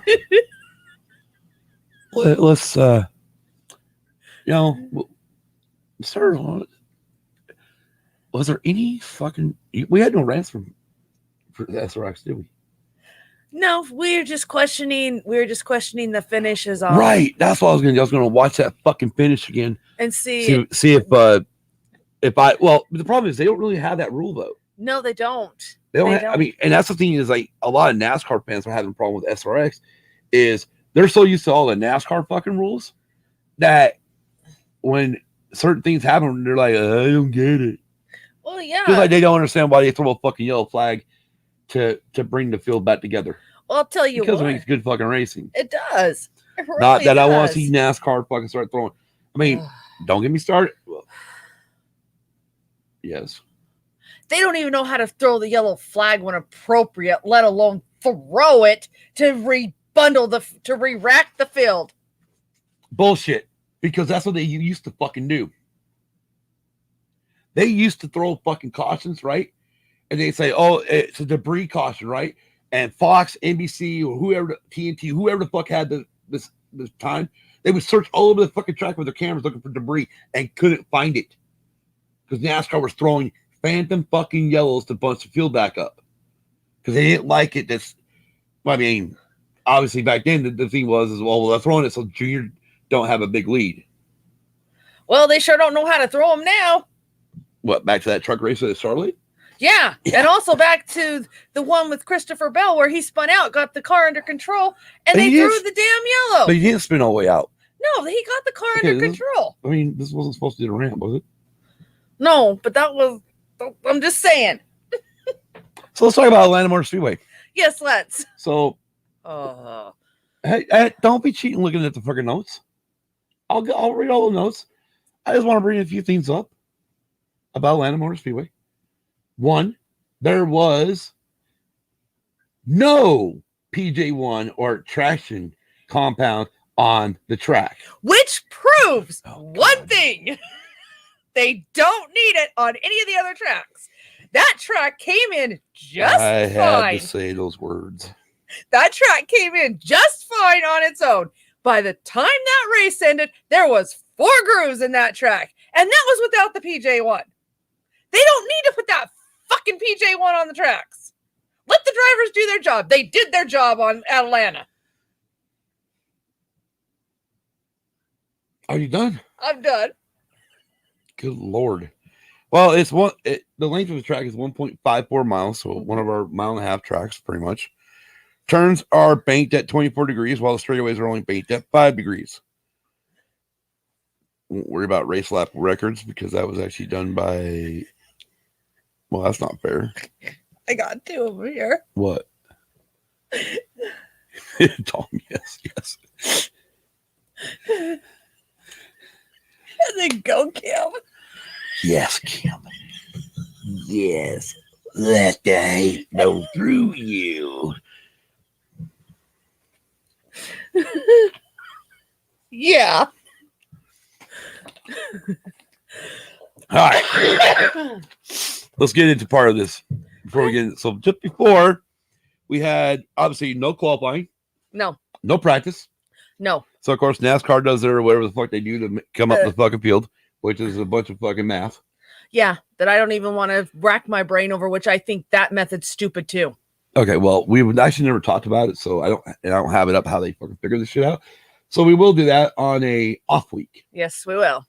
Let's start on it. Was there any fucking? We had no rants for the SRX, did we? No, we were just questioning the finishes on. Right, that's what I was gonna do. I was gonna watch that fucking finish again and see if the problem is they don't really have that rule though. No, they don't. They don't. I mean, and that's the thing is like a lot of NASCAR fans are having a problem with SRX is they're so used to all the NASCAR fucking rules that when certain things happen, they're like, I don't get it. Well, yeah. Just like they don't understand why they throw a fucking yellow flag to bring the field back together. Well, I'll tell you because what. it makes good fucking racing. It does. It really Not that does. I want to see NASCAR fucking start throwing. I mean, don't get me started. Well, yes. They don't even know how to throw the yellow flag when appropriate, let alone throw it to re-rack the field. Bullshit. Because that's what they used to fucking do. They used to throw fucking cautions, right? And they say, oh, it's a debris caution, right? And Fox, NBC, or whoever, TNT, whoever the fuck had this time, they would search all over the fucking track with their cameras looking for debris and couldn't find it. Because NASCAR was throwing phantom fucking yellows to bunch the field back up. Because they didn't like it. I mean, obviously back then the thing was, well, they're throwing it so Junior don't have a big lead. Well, they sure don't know how to throw them now. What, back to that truck race at Charlotte? Yeah. And also back to the one with Christopher Bell where he spun out, got the car under control, and they threw the damn yellow. But he didn't spin all the way out. No, he got the car under control. This wasn't supposed to be a ramp, was it? No, but that was, I'm just saying. So let's talk about Atlanta Motor Speedway. Yes, let's. So, hey, don't be cheating looking at the fucking notes. I'll read all the notes. I just want to bring a few things up about Atlanta Motor Speedway. One, there was no PJ1 or traction compound on the track. Which proves one thing. They don't need it on any of the other tracks. That track came in just fine. I had to say those words. That track came in just fine on its own. By the time that race ended, there was 4 grooves in that track. And that was without the PJ1. They don't need to put that fucking PJ1 on the tracks. Let the drivers do their job. They did their job on Atlanta. Are you done? I'm done. Good Lord. Well, the length of the track is 1.54 miles, so one of our 1.5 mile tracks, pretty much. Turns are banked at 24 degrees, while the straightaways are only banked at 5 degrees. Won't worry about race lap records because that was actually done by. Well, that's not fair. I got 2 over here. What? Tom, yes. And then go, Kim. Yes, Kim. Yes. Let the hate flow through you. Yeah. All right. Let's get into part of this before we get in. So just before, we had obviously no qualifying. No practice. No. So, of course, NASCAR does their whatever the fuck they do to come up the fucking field, which is a bunch of fucking math. Yeah, that I don't even want to rack my brain over, which I think that method's stupid too. Okay, well, we've actually never talked about it, so I don't have it up how they fucking figure this shit out. So we will do that on a off week. Yes, we will.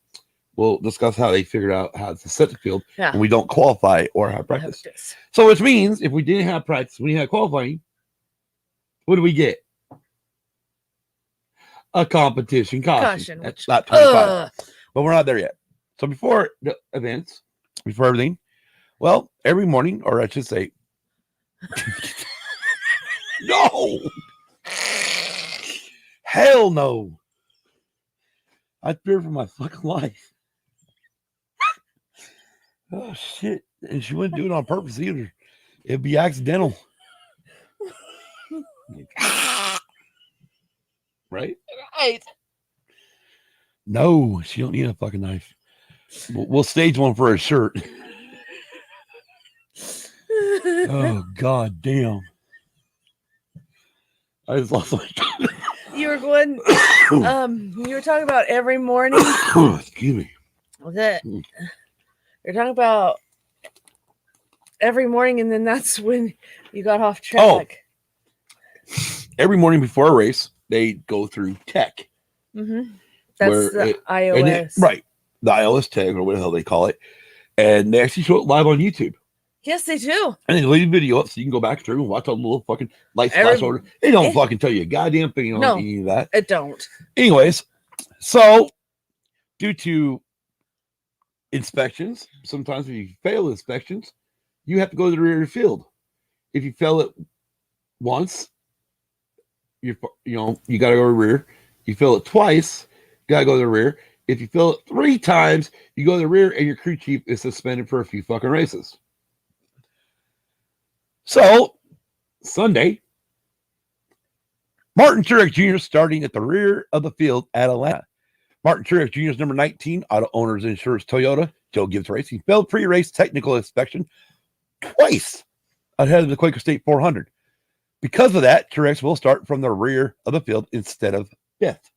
We'll discuss how they figured out how to set the field when we don't qualify or have practice. So which means if we didn't have practice, we had qualifying, what do we get? A competition caution. That's not 25. But we're not there yet. So before the events, before everything, well, every morning, or I should say, no, hell no. I fear for my fucking life. Oh, shit. And she wouldn't do it on purpose either. It'd be accidental. Right? Right. No, she don't need a fucking knife. We'll stage one for a shirt. Oh, god damn. I just lost my tongue. You were going, you were talking about every morning. Excuse me. You're talking about every morning, and then that's when you got off track. Every morning before a race, they go through tech. Mm-hmm. That's the iOS. Right. The iOS tech, or what the hell they call it. And they actually show it live on YouTube. Yes, they do. And they leave video up so you can go back through and watch all the little fucking lights flash over. They don't fucking tell you a goddamn thing on any of that. It don't. Anyways, so due to inspections, sometimes if you fail inspections, you have to go to the rear of the field. If you fail it once, you got to go to the rear. You fail it twice, you got to go to the rear. If you fail it 3 times, you go to the rear and your crew chief is suspended for a few fucking races. So, Sunday, Martin Truex Jr. starting at the rear of the field at Atlanta. Martin Truex Jr. is number 19, Auto Owners Insurance Toyota. Joe Gibbs Racing failed pre-race technical inspection twice ahead of the Quaker State 400. Because of that, Truex will start from the rear of the field instead of 5th.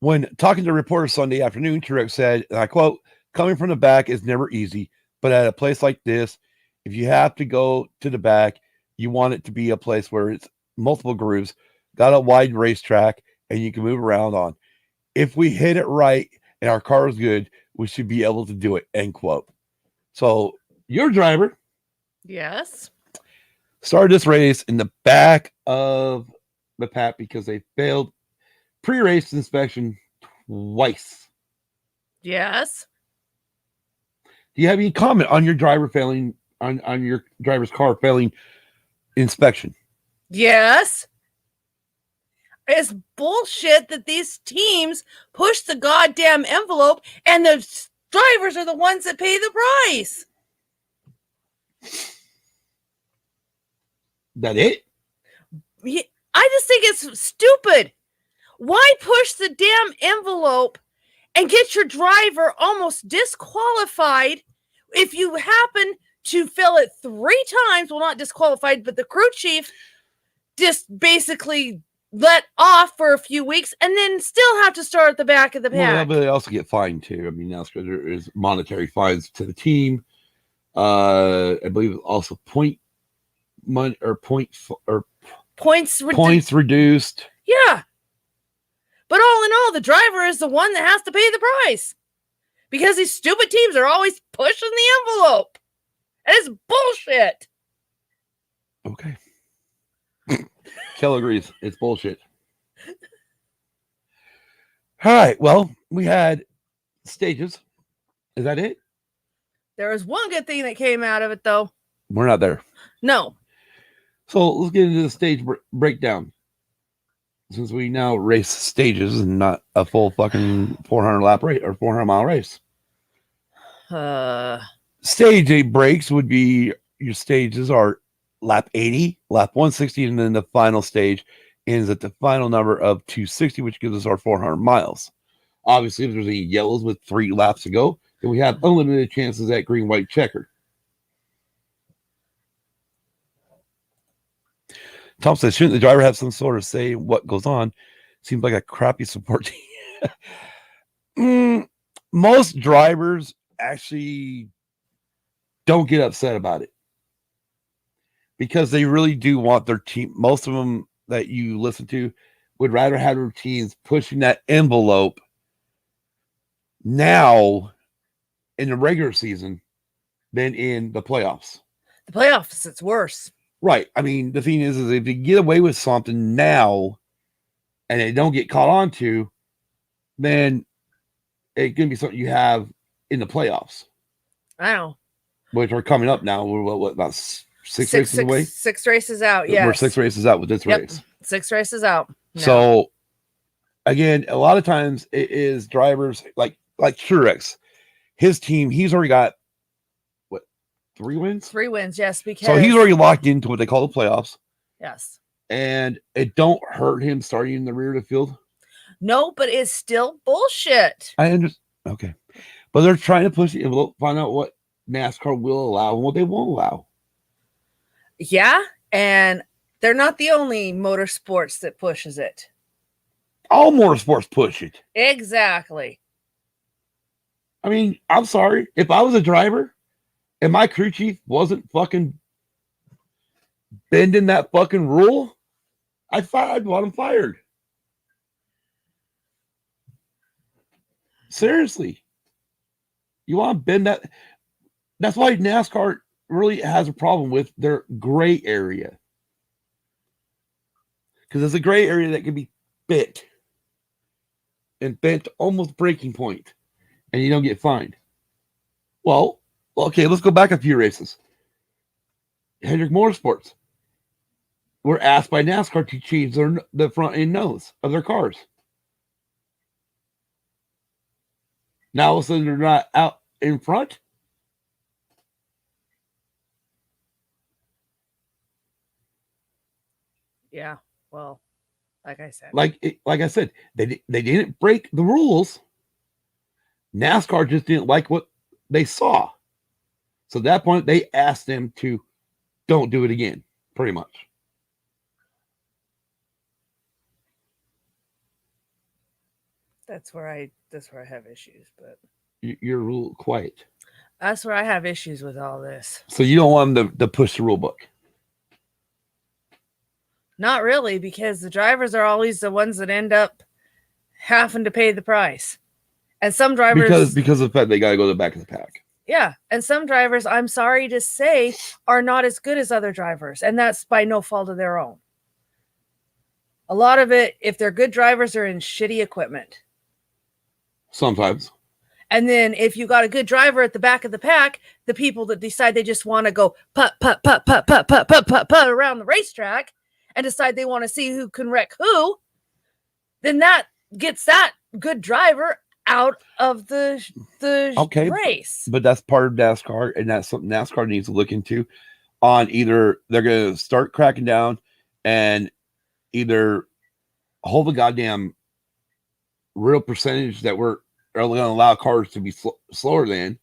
When talking to reporters Sunday afternoon, Truex said, and I quote, "Coming from the back is never easy, but at a place like this, if you have to go to the back, you want it to be a place where it's multiple grooves, got a wide racetrack, and you can move around on. If we hit it right and our car is good, we should be able to do it," end quote. So your driver Yes. started this race in the back of the pack because they failed pre-race inspection twice. Yes. Do you have any comment on your driver failing on your driver's car failing inspection? Yes. It's bullshit that these teams push the goddamn envelope and the drivers are the ones that pay the price. That it? I just think it's stupid. Why push the damn envelope and get your driver almost disqualified if you happen to fill it 3 times? Well, not disqualified, but the crew chief just basically let off for a few weeks and then still have to start at the back of the pack. Well, but they also get fined too. I mean, NASCAR, there is monetary fines to the team. I believe also points reduced. Yeah. But all in all, the driver is the one that has to pay the price because these stupid teams are always pushing the envelope. And it's bullshit. Okay. Kel agrees. It's bullshit. All right. Well, we had stages. Is that it? There was one good thing that came out of it, though. We're not there. No. So let's get into the stage breakdown. Since we now race stages and not a full fucking 400 lap race or 400 mile race. Stage 8 breaks would be your stages are lap 80, lap 160, and then the final stage ends at the final number of 260, which gives us our 400 miles. Obviously, if there's any yellows with 3 laps to go, then we have unlimited chances at green, white, checker. Tom says, shouldn't the driver have some sort of say in what goes on? Seems like a crappy support team. Most drivers actually don't get upset about it because they really do want their team. Most of them that you listen to would rather have their teams pushing that envelope now in the regular season than in the playoffs. The playoffs, it's worse. Right. I mean, the thing is if you get away with something now and they don't get caught on to, then it can be something you have in the playoffs. I know. Which are coming up now. We're what about 6 races away? 6 races out, yes. We're 6 races out with this race. 6 races out. No. So, again, a lot of times it is drivers like Truex. His team, he's already got 3 wins? 3 wins, yes. Because so he's already locked into what they call the playoffs. Yes. And it don't hurt him starting in the rear of the field. No, but it's still bullshit. I understand. Okay. But they're trying to push the envelope, find out what NASCAR will allow and what they won't allow. Yeah. And they're not the only motorsports that pushes it. All motorsports push it. Exactly. I mean, I'm sorry. If I was a driver and my crew chief wasn't fucking bending that fucking rule, I'd want him fired. Seriously. You want to bend that? That's why NASCAR really has a problem with their gray area. Because it's a gray area that can be bent and bent to almost breaking point, and you don't get fined. Well, okay, let's go back a few races. Hendrick Motorsports were asked by NASCAR to change the front end nose of their cars. Now all of a sudden they're not out in front. Yeah, well, like I said. Like I said, they didn't break the rules. NASCAR just didn't like what they saw. So at that point, they asked them to don't do it again, pretty much. That's where I have issues, but You're real quiet. That's where I have issues with all this. So you don't want them to push the rule book? Not really, because the drivers are always the ones that end up having to pay the price. And some drivers... Because of the fact they got to go to the back of the pack. Yeah. And some drivers, I'm sorry to say, are not as good as other drivers. And that's by no fault of their own. A lot of it, if they're good drivers, are in shitty equipment. Sometimes. And then if you got a good driver at the back of the pack, the people that decide they just want to go putt, putt, putt, putt, putt, putt, putt, putt, putt around the racetrack and decide they want to see who can wreck who, then that gets that good driver out of the race. But that's part of NASCAR, and that's something NASCAR needs to look into. On either they're going to start cracking down and either hold the goddamn real percentage that we're only going to allow cars to be slower than,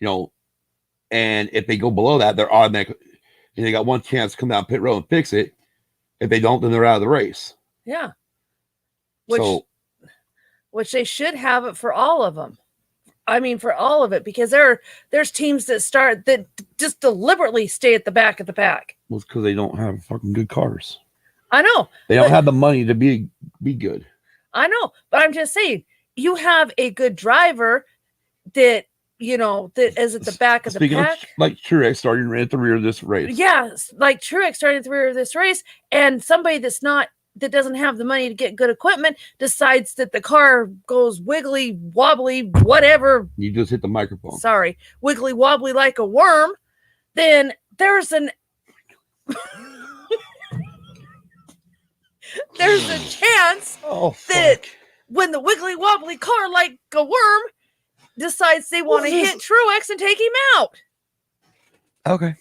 and if they go below that, they're automatic. And they got one chance to come down pit road and fix it. If they don't, then they're out of the race. Yeah. Which they should have it for all of them. I mean, for all of it, because there's teams that just deliberately stay at the back of the pack. Well, it's because they don't have fucking good cars. I know. They don't have the money to be good. I know, but I'm just saying, you have a good driver that that is at the back of the pack. Like Truex starting right at the rear of this race. Yeah, like Truex starting at the rear of this race, and somebody that doesn't have the money to get good equipment decides that the car goes wiggly, wobbly, whatever. You just hit the microphone. Sorry, wiggly, wobbly like a worm. Then there's there's a chance that when the wiggly wobbly car like a worm decides they want to hit Truex and take him out. Okay.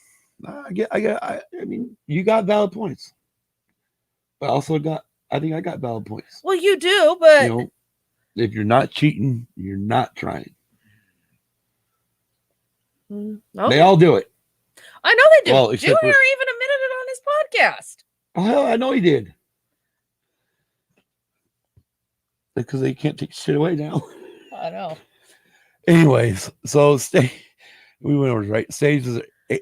I mean, you got valid points. But I think I got valid points. Well, you do, but if you're not cheating, you're not trying. Okay. They all do it. I know they do. Well, Junior even admitted it on his podcast. Oh, hell, I know he did. Because they can't take shit away now. I know. Anyways, so we went over right. Stage is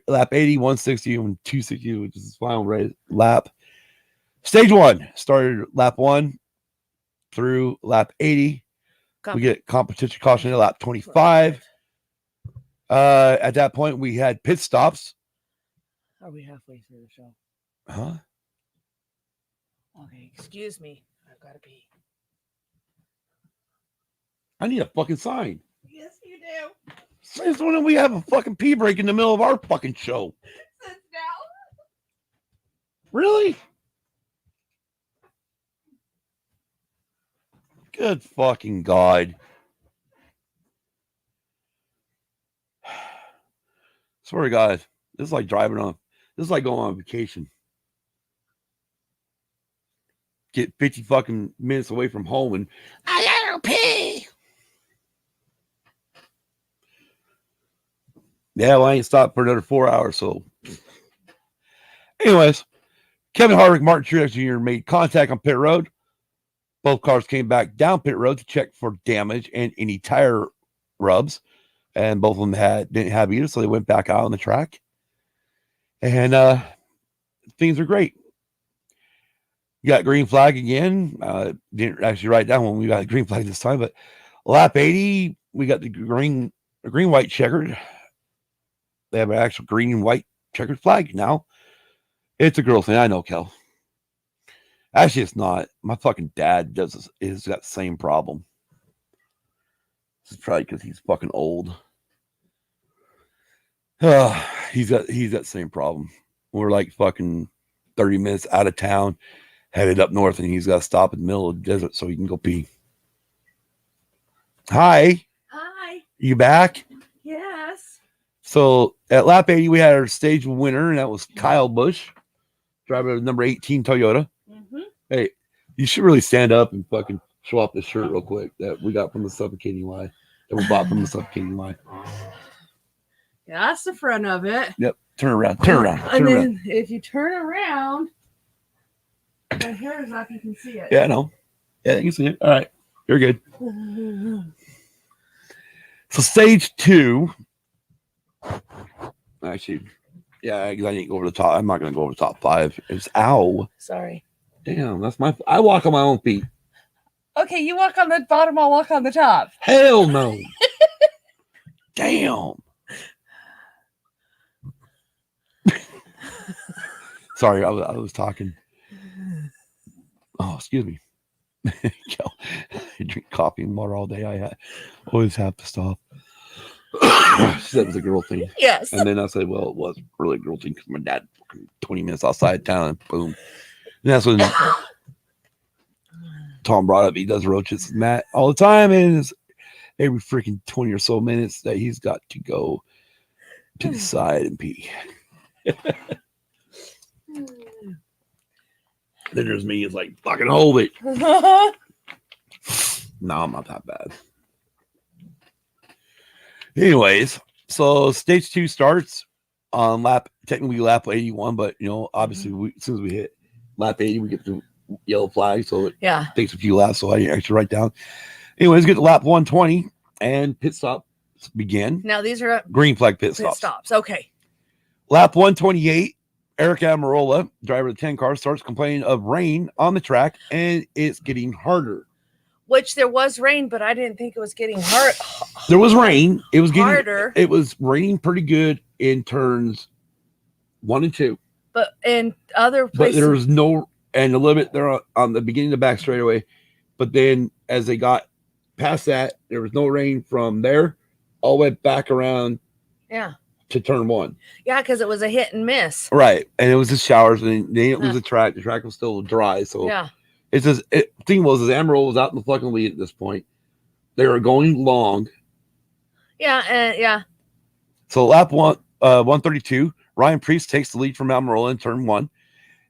lap 80, 160, and 260, which is his final lap. Stage 1 started lap 1 through lap 80. We get competition caution at lap 25. At that point, we had pit stops. Are we halfway through the show? Huh? Okay, excuse me. I've got to pee. I need a fucking sign. Yes, you do. Since when we have a fucking pee break in the middle of our fucking show? Since now. Really? Good fucking God. Swear to God, this is like going on vacation. Get 50 fucking minutes away from home and I gotta pee. Yeah, well, I ain't stopped for another 4 hours, so. Anyways, Kevin Harvick, Martin Truex Jr. made contact on pit road. Both cars came back down pit road to check for damage and any tire rubs. And both of them didn't have either, so they went back out on the track. And things are great. You got green flag again. Didn't actually write down when we got a green flag this time, but lap 80, we got the green-white checkered. They have an actual green and white checkered flag now. It's a girl thing. I know, Kel. Actually, it's not. My fucking dad has got the same problem. This is probably because he's fucking old. He's got the same problem. We're like fucking 30 minutes out of town, headed up north, and he's got to stop in the middle of the desert so he can go pee. Hi. Hi. You back? Yes. So at lap 80, we had our stage winner, and that was Kyle Busch, driver of number 18 Toyota. Mm-hmm. Hey, you should really stand up and fucking show off this shirt real quick that we got from the Suffocating Lie. That we bought from the Suffocating Lie. Yeah, that's the front of it. Yep. Turn around. And then if you turn around, my hair is up, you can see it. Yeah, I know. Yeah, you can see it. All right. You're good. So stage 2. Actually, yeah, because I didn't go over the top. I'm not going to go over the top 5. It's ow. Sorry. Damn, I walk on my own feet. Okay, you walk on the bottom, I'll walk on the top. Hell no. Damn. Sorry, I was talking. Oh, excuse me. I drink coffee and water all day. I always have to stop. She said it was a girl thing. Yes. And then I said, well, it was really a girl thing because my dad 20 minutes outside town and boom. And that's when Tom brought up he does roaches with Matt all the time, and it's every freaking 20 or so minutes that he's got to go to the side and pee. Then there's me, it's like, fucking hold it. No, I'm not that bad. Anyways, so stage 2 starts on technically lap 81, but obviously as soon as we hit lap 80, we get the yellow flag, so it takes a few laps, so I actually write down. Anyways, get to lap 120 and pit stops begin. Now these are green flag pit stops. Okay. Lap 128, Eric Amarola, driver of the 10 car, starts complaining of rain on the track, and it's getting harder. Which there was rain, but I didn't think it was getting hard. There was rain. It was getting harder. It was raining pretty good in turns 1 and 2. But in other places, but there was no, and a little bit there on the beginning of the back straightaway. But then as they got past that, there was no rain from there all the way back around. Yeah. To turn 1. Yeah, because it was a hit and miss. Right. And it was just showers, and then it was the track. The track was still dry. So yeah. It's just, thing was, Amarillo was out in the fucking lead at this point. They were going long. Yeah, yeah. So lap 132, Ryan Priest takes the lead from Amarillo in turn 1.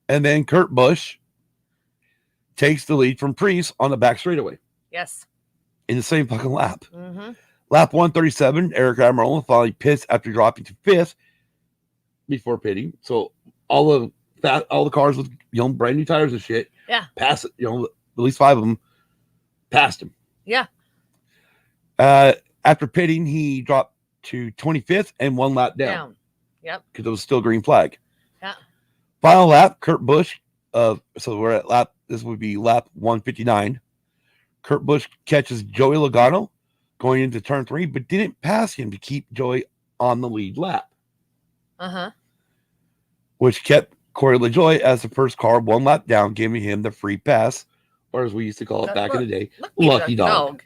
And then Kurt Busch takes the lead from Priest on the back straightaway. Yes. In the same fucking lap. Mm-hmm. Lap 137, Eric Amarola finally pits after dropping to 5th before pitting. So all the cars with brand new tires and shit, passed it. At least 5 of them passed him. Yeah. After pitting, he dropped to 25th and 1 lap down. Yep. Because it was still green flag. Yeah. Final lap, Kurt Busch. So we're at this would be lap 159. Kurt Busch catches Joey Logano going into turn 3, but didn't pass him to keep Joey on the lead lap. Uh-huh. Which kept Corey LaJoie as the first car 1 lap down, giving him the free pass, or as we used to call it back in the day, lucky dog.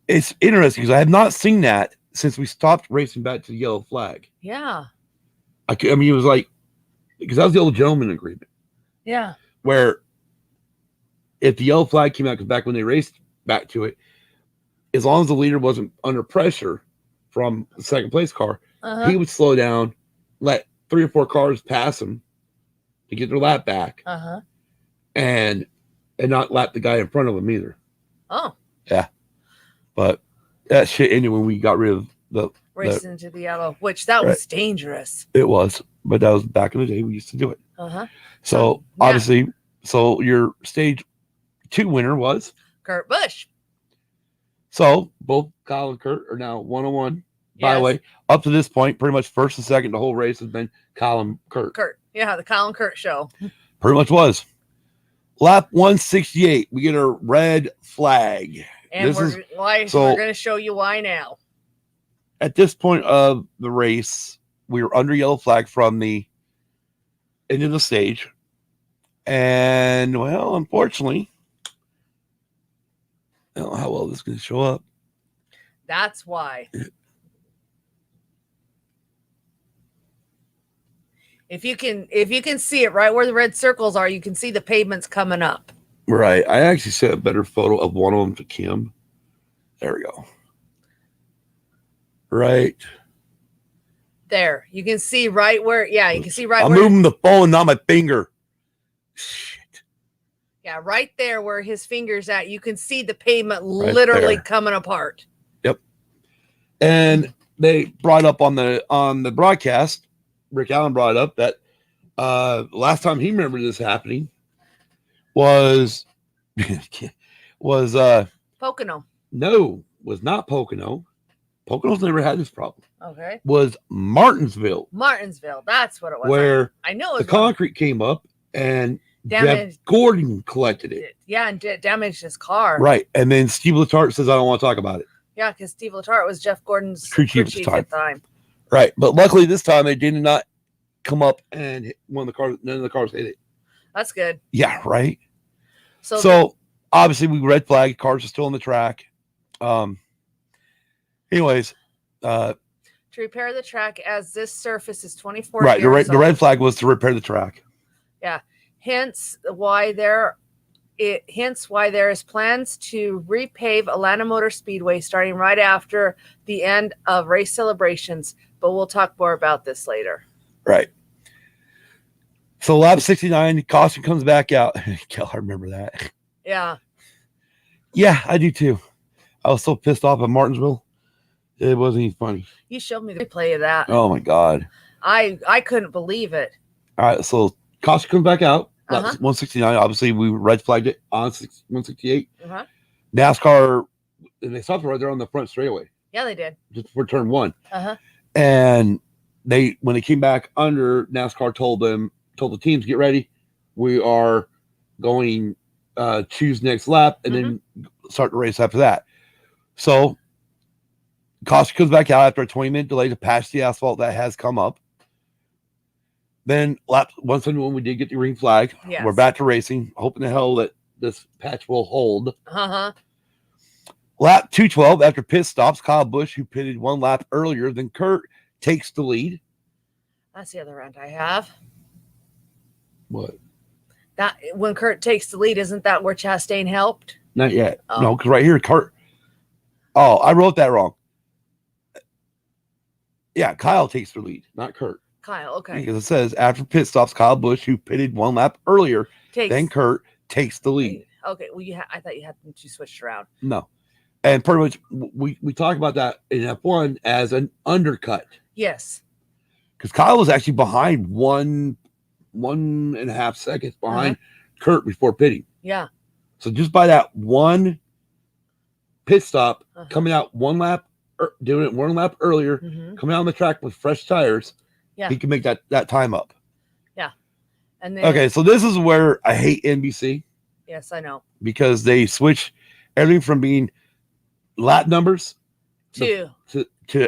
It's interesting because I have not seen that since we stopped racing back to the yellow flag. Yeah. I mean, it was like, because that was the old gentleman agreement. Yeah. Where if the yellow flag came out, because back when they raced back to it, as long as the leader wasn't under pressure from the second place car, he would slow down, let 3 or 4 cars pass him to get their lap back, and not lap the guy in front of him either. Oh. Yeah. But that shit ended when we got rid of the racing into the yellow, which that was dangerous. It was, but that was back in the day. We used to do it. So obviously, so your stage 2 winner was Kurt Busch. So both Kyle and Kurt are now 1-on-1. By the way, up to this point, pretty much first and second, the whole race has been Kyle and Kurt. Yeah, the Kyle and Kurt show. Pretty much was. Lap 168, we get a red flag. And we're going to show you why now. At this point of the race, we were under yellow flag from the end of the stage. And, well, unfortunately, I don't know how well this is going to show up. That's why. If you can see it right where the red circles are, you can see the pavements coming up. Right. I actually sent a better photo of one of them to Kim. There we go. Right. There. You can see right where, you can see right I'm where. moving the phone, not my finger. Shit. Yeah, right there where his finger's at, you can see the pavement literally coming apart. Yep. And they brought up on the broadcast, Rick Allen brought up that last time he remembered this happening was Pocono. No, was not Pocono. Pocono's never had this problem. Okay. Was Martinsville. Martinsville, that's what it was. Where I know the concrete came up and damaged. Jeff Gordon collected it. Yeah, and damaged his car. Right. And then Steve Letarte says, I don't want to talk about it. Yeah, because Steve Letarte was Jeff Gordon's crew chief at the time. Right. But luckily this time they did not come up and hit one of the cars. None of the cars hit it. That's good. Yeah, right. So, So obviously we red flag. Cars are still on the track. Anyways, to repair the track, as this surface is 24 right. years The red old. flag was to repair the track. Yeah. Hence why there is plans to repave Atlanta Motor Speedway starting right after the end of race celebrations. But we'll talk more about this later. Right. So lap 69, caution comes back out. Kel, I remember that. Yeah. Yeah, I do too. I was so pissed off at Martinsville. It wasn't even funny. You showed me the replay of that. Oh my God. I couldn't believe it. All right, so caution comes back out. Uh-huh. 169. Obviously, we red flagged it on 168. Uh-huh. NASCAR, and they stopped right there on the front straightaway. Yeah, they did. Just for turn one. Uh-huh. And when they came back under, NASCAR told the teams, get ready. We are going choose next lap and then start the race after that. So caution comes back out after a 20-minute delay to patch the asphalt that has come up. Then lap 171, we did get the green flag. Yes. We're back to racing, hoping to hell that this patch will hold. Uh-huh. Lap 212, after pit stops, Kyle Busch, who pitted one lap earlier than Kurt, takes the lead. That's the other rant I have. What? That when Kurt takes the lead, isn't that where Chastain helped? Not yet. Oh. No, because right here, Kurt. Oh, I wrote that wrong. Yeah, Kyle takes the lead, not Kurt. Kyle, okay. Because it says after pit stops, Kyle Busch, who pitted one lap earlier than Kurt, takes the lead. Okay, well, I thought you had them two switched around. No. And pretty much we talk about that in F1 as an undercut. Yes. Because Kyle was actually behind 1.5 seconds behind Kurt before pitting. Yeah. So just by that one pit stop, coming out one lap, doing it one lap earlier, coming out on the track with fresh tires, he can make that time up. Yeah. And then, okay, so this is where I hate NBC. Yes, I know. Because they switch everything from being lap numbers to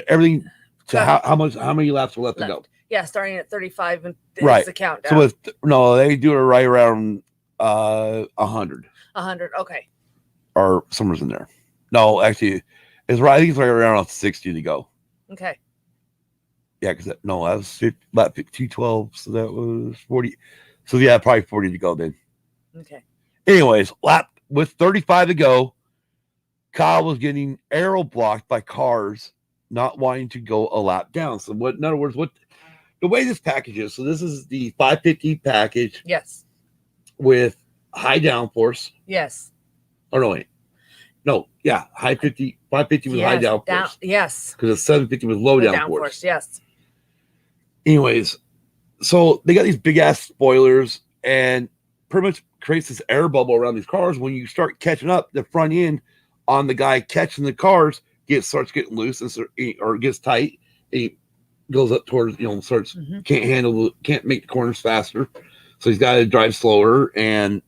everything to how many laps are left to go. Yeah, starting at 35 and right. The countdown. So they do it right around 100. 100, okay. Or somewhere's in there. No, actually, it's right. I think it's right around 60 to go. Okay. Yeah, because that was lap 212, so that was 40. So yeah, probably 40 to go then. Okay. Anyways, lap with 35 to go, Kyle was getting aero blocked by cars not wanting to go a lap down. So in other words, the way this package is, so this is the 550 package. Yes. With high downforce. Yes. Or no, wait. No, yeah, 550 with high downforce. Yes. Because the 750 was low downforce. Yes. Anyways, so they got these big ass spoilers and pretty much creates this air bubble around these cars. When you start catching up, the front end on the guy catching the cars starts getting loose or gets tight. And he goes up towards, starts can't make the corners faster. So he's got to drive slower. And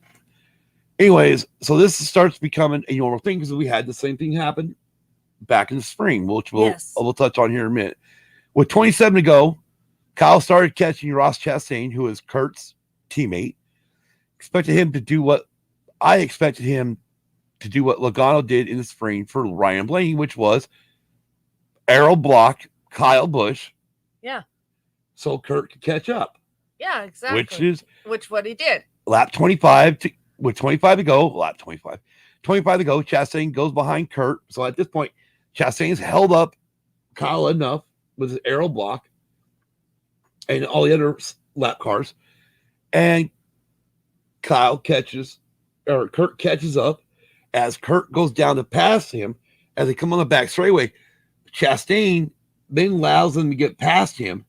anyways, so this starts becoming a normal thing because we had the same thing happen back in the spring, which we'll touch on here in a minute. With 27 to go, Kyle started catching Ross Chastain, who is Kurt's teammate. Expected him to do what Logano did in the spring for Ryan Blaney, which was aero block Kyle Busch. Yeah. So Kurt could catch up. Yeah, exactly. Which what he did. Lap 25 with 25 to go. Lap 25. 25 to go. Chastain goes behind Kurt. So at this point, Chastain's held up Kyle enough with his aero block and all the other lap cars. And Kurt catches up as Kurt goes down to pass him as they come on the back straightaway. Chastain then allows them to get past him,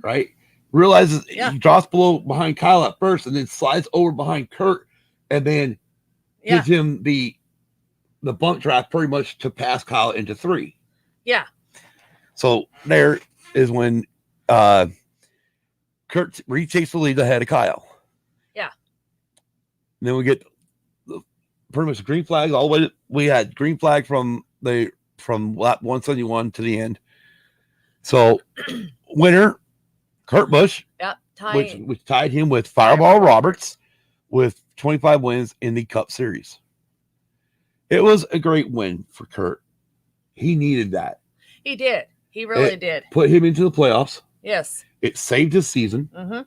right? Realizes he drops behind Kyle at first and then slides over behind Kurt and then gives him the bump draft pretty much to pass Kyle into 3. Yeah. So there is when Kurt retakes the lead ahead of Kyle. Yeah. And then we get pretty much green flags all the way. We had green flag from lap 171 to the end. So winner, Kurt Busch, Yep. which tied him with Fireball Roberts with 25 wins in the Cup Series. It was a great win for Kurt. He needed that. He did. He really did. Put him into the playoffs. Yes. It saved his season. Mm-hmm.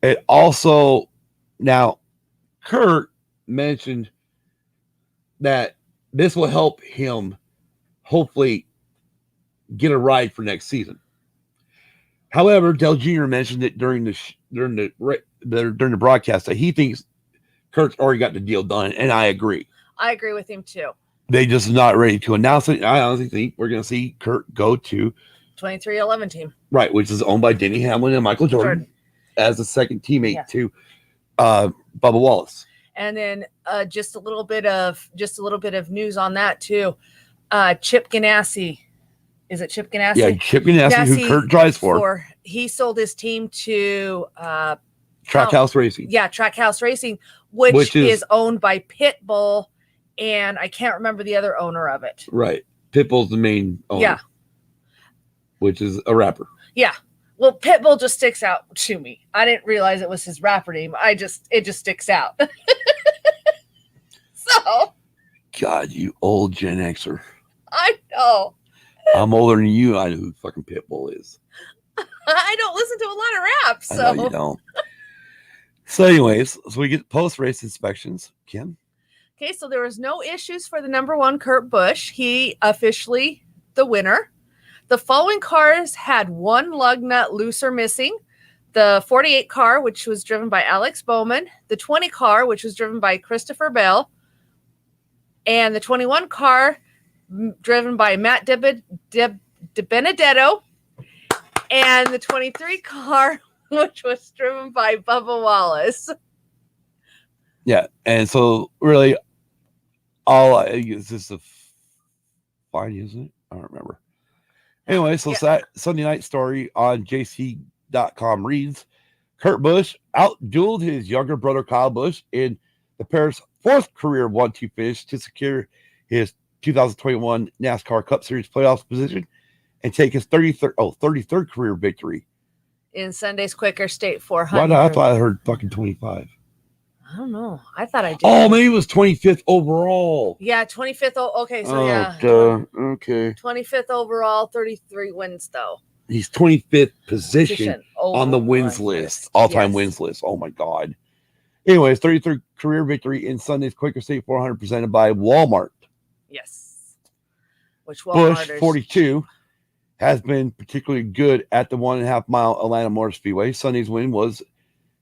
It also, now, Kurt mentioned that this will help him hopefully get a ride for next season. However, Dale Jr. mentioned it during the broadcast that he thinks Kurt's already got the deal done, and I agree. I agree with him too. They just not ready to announce it. I honestly think we're going to see Kurt go to 2311 team, right, which is owned by Denny Hamlin and Michael Jordan. As a second teammate to Bubba Wallace. And then just a little bit of news on that too. Chip Ganassi. Is it Chip Ganassi? Yeah, Chip Ganassi, who Kurt drives for. He sold his team to Trackhouse Racing. Yeah, Trackhouse Racing, which is owned by Pitbull, and I can't remember the other owner of it. Right. Pitbull's the main owner. Yeah. Which is a rapper. Yeah. Well, Pitbull just sticks out to me. I didn't realize it was his rapper name. It just sticks out. So. God, you old Gen Xer. I know. I'm older than you. I know who fucking Pitbull is. I don't listen to a lot of rap, so. I know you don't. So anyways, so we get post-race inspections. Kim? Okay, so there was no issues for the number one, Kurt Busch. He officially the winner. The following cars had one lug nut loose or missing. The 48 car, which was driven by Alex Bowman. The 20 car, which was driven by Christopher Bell. And the 21 car, driven by Matt DiBenedetto. And the 23 car, which was driven by Bubba Wallace. Yeah, and so really, all is this a fine, isn't it? I don't remember. Anyway, so Sunday night story on JC.com reads, Kurt Busch outdueled his younger brother Kyle Busch in the pair's fourth career 1-2 finish to secure his 2021 NASCAR Cup Series playoff position and take his 33rd career victory. In Sunday's Quaker State 400. Why? I thought I heard fucking 25. I don't know. I thought I did. Oh, maybe it was 25th overall. Yeah, 25th. Okay, so okay. 25th overall, 33 wins though. He's 25th position on the wins list, all-time wins list. Oh my God. Anyways, 33rd career victory in Sunday's Quaker State 400 presented by Wal-Mart. Yes. Which Wal-Mart Busch, 42, has been particularly good at the 1.5 mile Atlanta Motor Speedway. Sunday's win was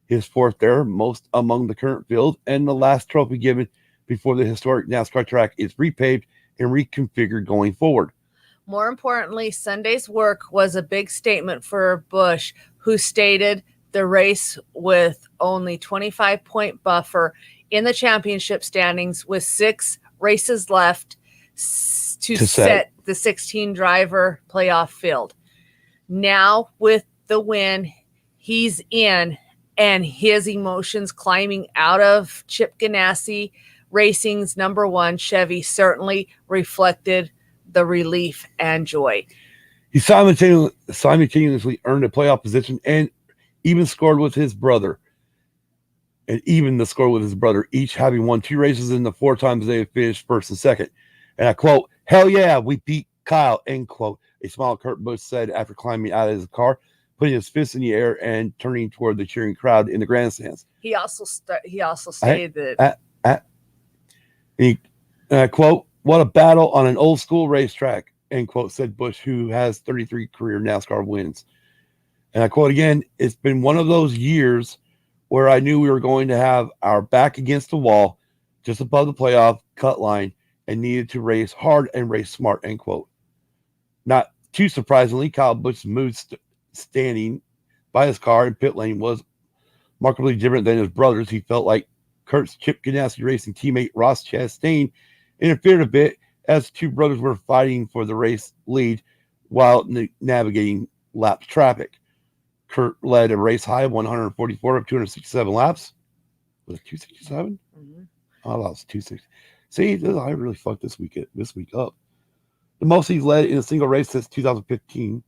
his fourth there, most among the current field, and the last trophy given before the historic NASCAR track is repaved and reconfigured going forward. More importantly, Sunday's work was a big statement for Busch, who stated the race with only 25-point buffer in the championship standings with 6 races left to set the 16-driver playoff field. Now, with the win, he's in, and his emotions climbing out of Chip Ganassi Racing's number one Chevy certainly reflected the relief and joy. He simultaneously earned a playoff position and even scored with his brother. Each having won 2 races in the 4 times they have finished first and second. And I quote, "Hell yeah, we beat Kyle," end quote. A smile Kurt Busch said after climbing out of his car, putting his fist in the air and turning toward the cheering crowd in the grandstands. He also stated that. Quote, "What a battle on an old school racetrack," end quote, said Busch, who has 33 career NASCAR wins. And I quote again, "It's been one of those years where I knew we were going to have our back against the wall, just above the playoff cut line, and needed to race hard and race smart," end quote. Not too surprisingly, Kyle Busch's mood standing by his car in pit lane was markedly different than his brother's. He felt like Kurt's Chip Ganassi Racing teammate Ross Chastain interfered a bit as the 2 brothers were fighting for the race lead while navigating lap traffic. Kurt led a race high of 144 of 267 laps. Was it 267? Mm-hmm. Oh, that was 260. See, I really fucked this week up. The most he's led in a single race since 2015,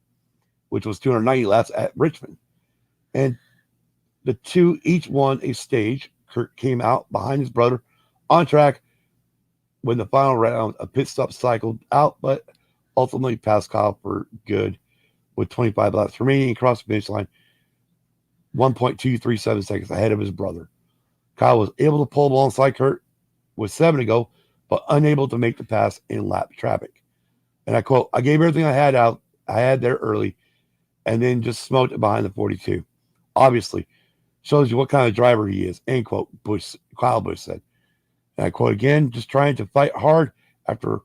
which was 290 laps at Richmond. And the two each won a stage. Kurt came out behind his brother on track when the final round of pit stop cycled out, but ultimately passed Kyle for good with 25 laps remaining across the finish line, 1.237 seconds ahead of his brother. Kyle was able to pull alongside Kurt with 7 to go, but unable to make the pass in lap traffic. And I quote, "I gave everything I had there early, and then just smoked it behind the 42. Obviously, shows you what kind of driver he is," end quote, Kyle Busch said. And I quote again, "Just trying to fight hard after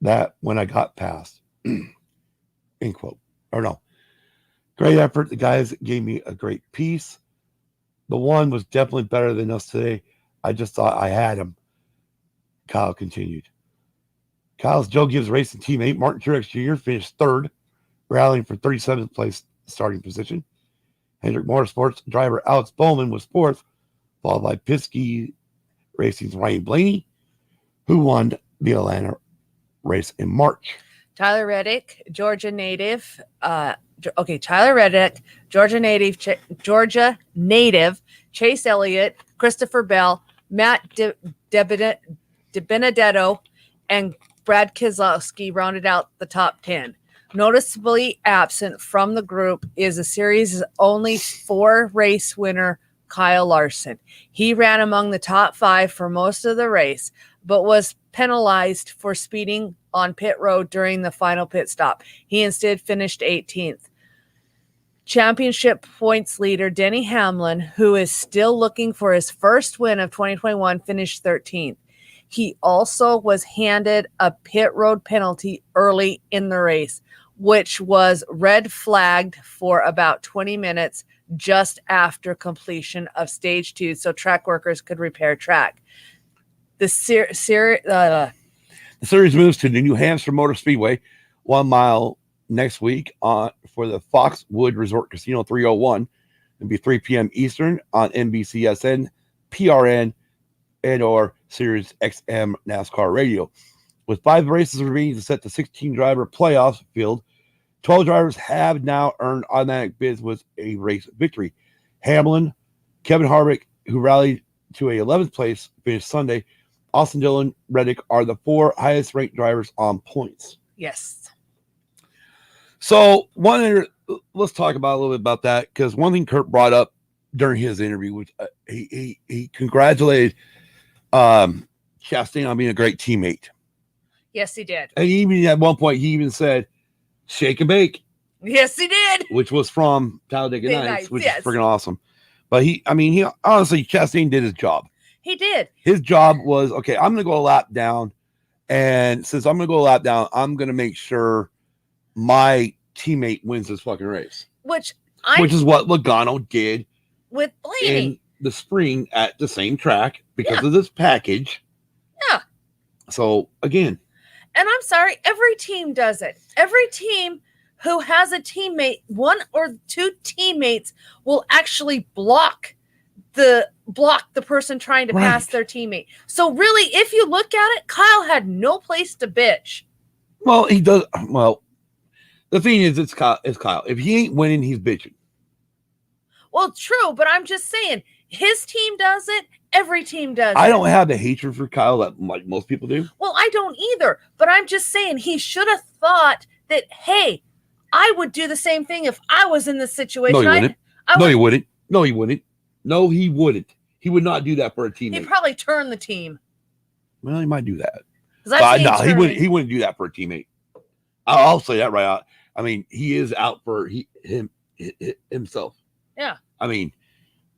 that when I got past." End quote. Or no. Great effort. The guys gave me a great piece. The one was definitely better than us today. I just thought I had him. Kyle continued. Kyle's Joe Gibbs racing teammate, Martin Truex Jr., finished third, rallying for 37th place starting position. Hendrick Motorsports driver Alex Bowman was fourth, followed by Penske Racing's Ryan Blaney, who won the Atlanta race in March. Tyler Reddick, Georgia native, Georgia native, Chase Elliott, Christopher Bell, Matt DiBenedetto, and Brad Keselowski rounded out the top 10. Noticeably absent from the group is a series' only 4 race winner, Kyle Larson. He ran among the top 5 for most of the race, but was penalized for speeding on pit road during the final pit stop. He instead finished 18th. Championship points leader Denny Hamlin, who is still looking for his first win of 2021, finished 13th. He also was handed a pit road penalty early in the race, which was red flagged for about 20 minutes just after completion of stage 2 so track workers could repair track. The series moves to the New Hampshire Motor Speedway, 1 mile next week for the Foxwood Resort Casino 301. It'll be 3 p.m. Eastern on NBCSN, PRN, and or Sirius XM NASCAR Radio. With 5 races remaining to set the 16-driver playoff field, 12 drivers have now earned automatic bids with a race victory. Hamlin, Kevin Harvick, who rallied to a 11th place, finished Sunday. Austin Dillon, Reddick are the 4 highest-ranked drivers on points. Yes. So, let's talk about a little bit about that, because one thing Kurt brought up during his interview, which he congratulated Chastain on being a great teammate. Yes, he did. And even at one point, he even said, "Shake and bake." Yes, he did. Which was from Talladega Nights, which yes. is freaking awesome. But he honestly, Chastain did his job. He did. His job was, okay, I'm going to go a lap down. And since I'm going to go a lap down, I'm going to make sure my teammate wins this fucking race. Which is what Logano did with Blaney in the spring at the same track because of this package. Yeah. So, again. And I'm sorry, every team does it. Every team who has a teammate, 1 or 2 teammates will actually block the person trying to pass their teammate. So really, if you look at it, Kyle had no place to bitch. Well, he does. Well, the thing is, it's Kyle. If he ain't winning, he's bitching. Well, true, but I'm just saying, his team does it. Every team does it. I don't have the hatred for Kyle that like most people do. Well, I don't either. But I'm just saying, he should have thought that, hey, I would do the same thing if I was in this situation. No, he wouldn't. He wouldn't. No, he wouldn't. No, he wouldn't. He would not do that for a teammate. He'd probably turn the team. Well, he might do that. No, he wouldn't. He wouldn't do that for a teammate. I'll say that right out. I mean, he is out for himself. Yeah. I mean,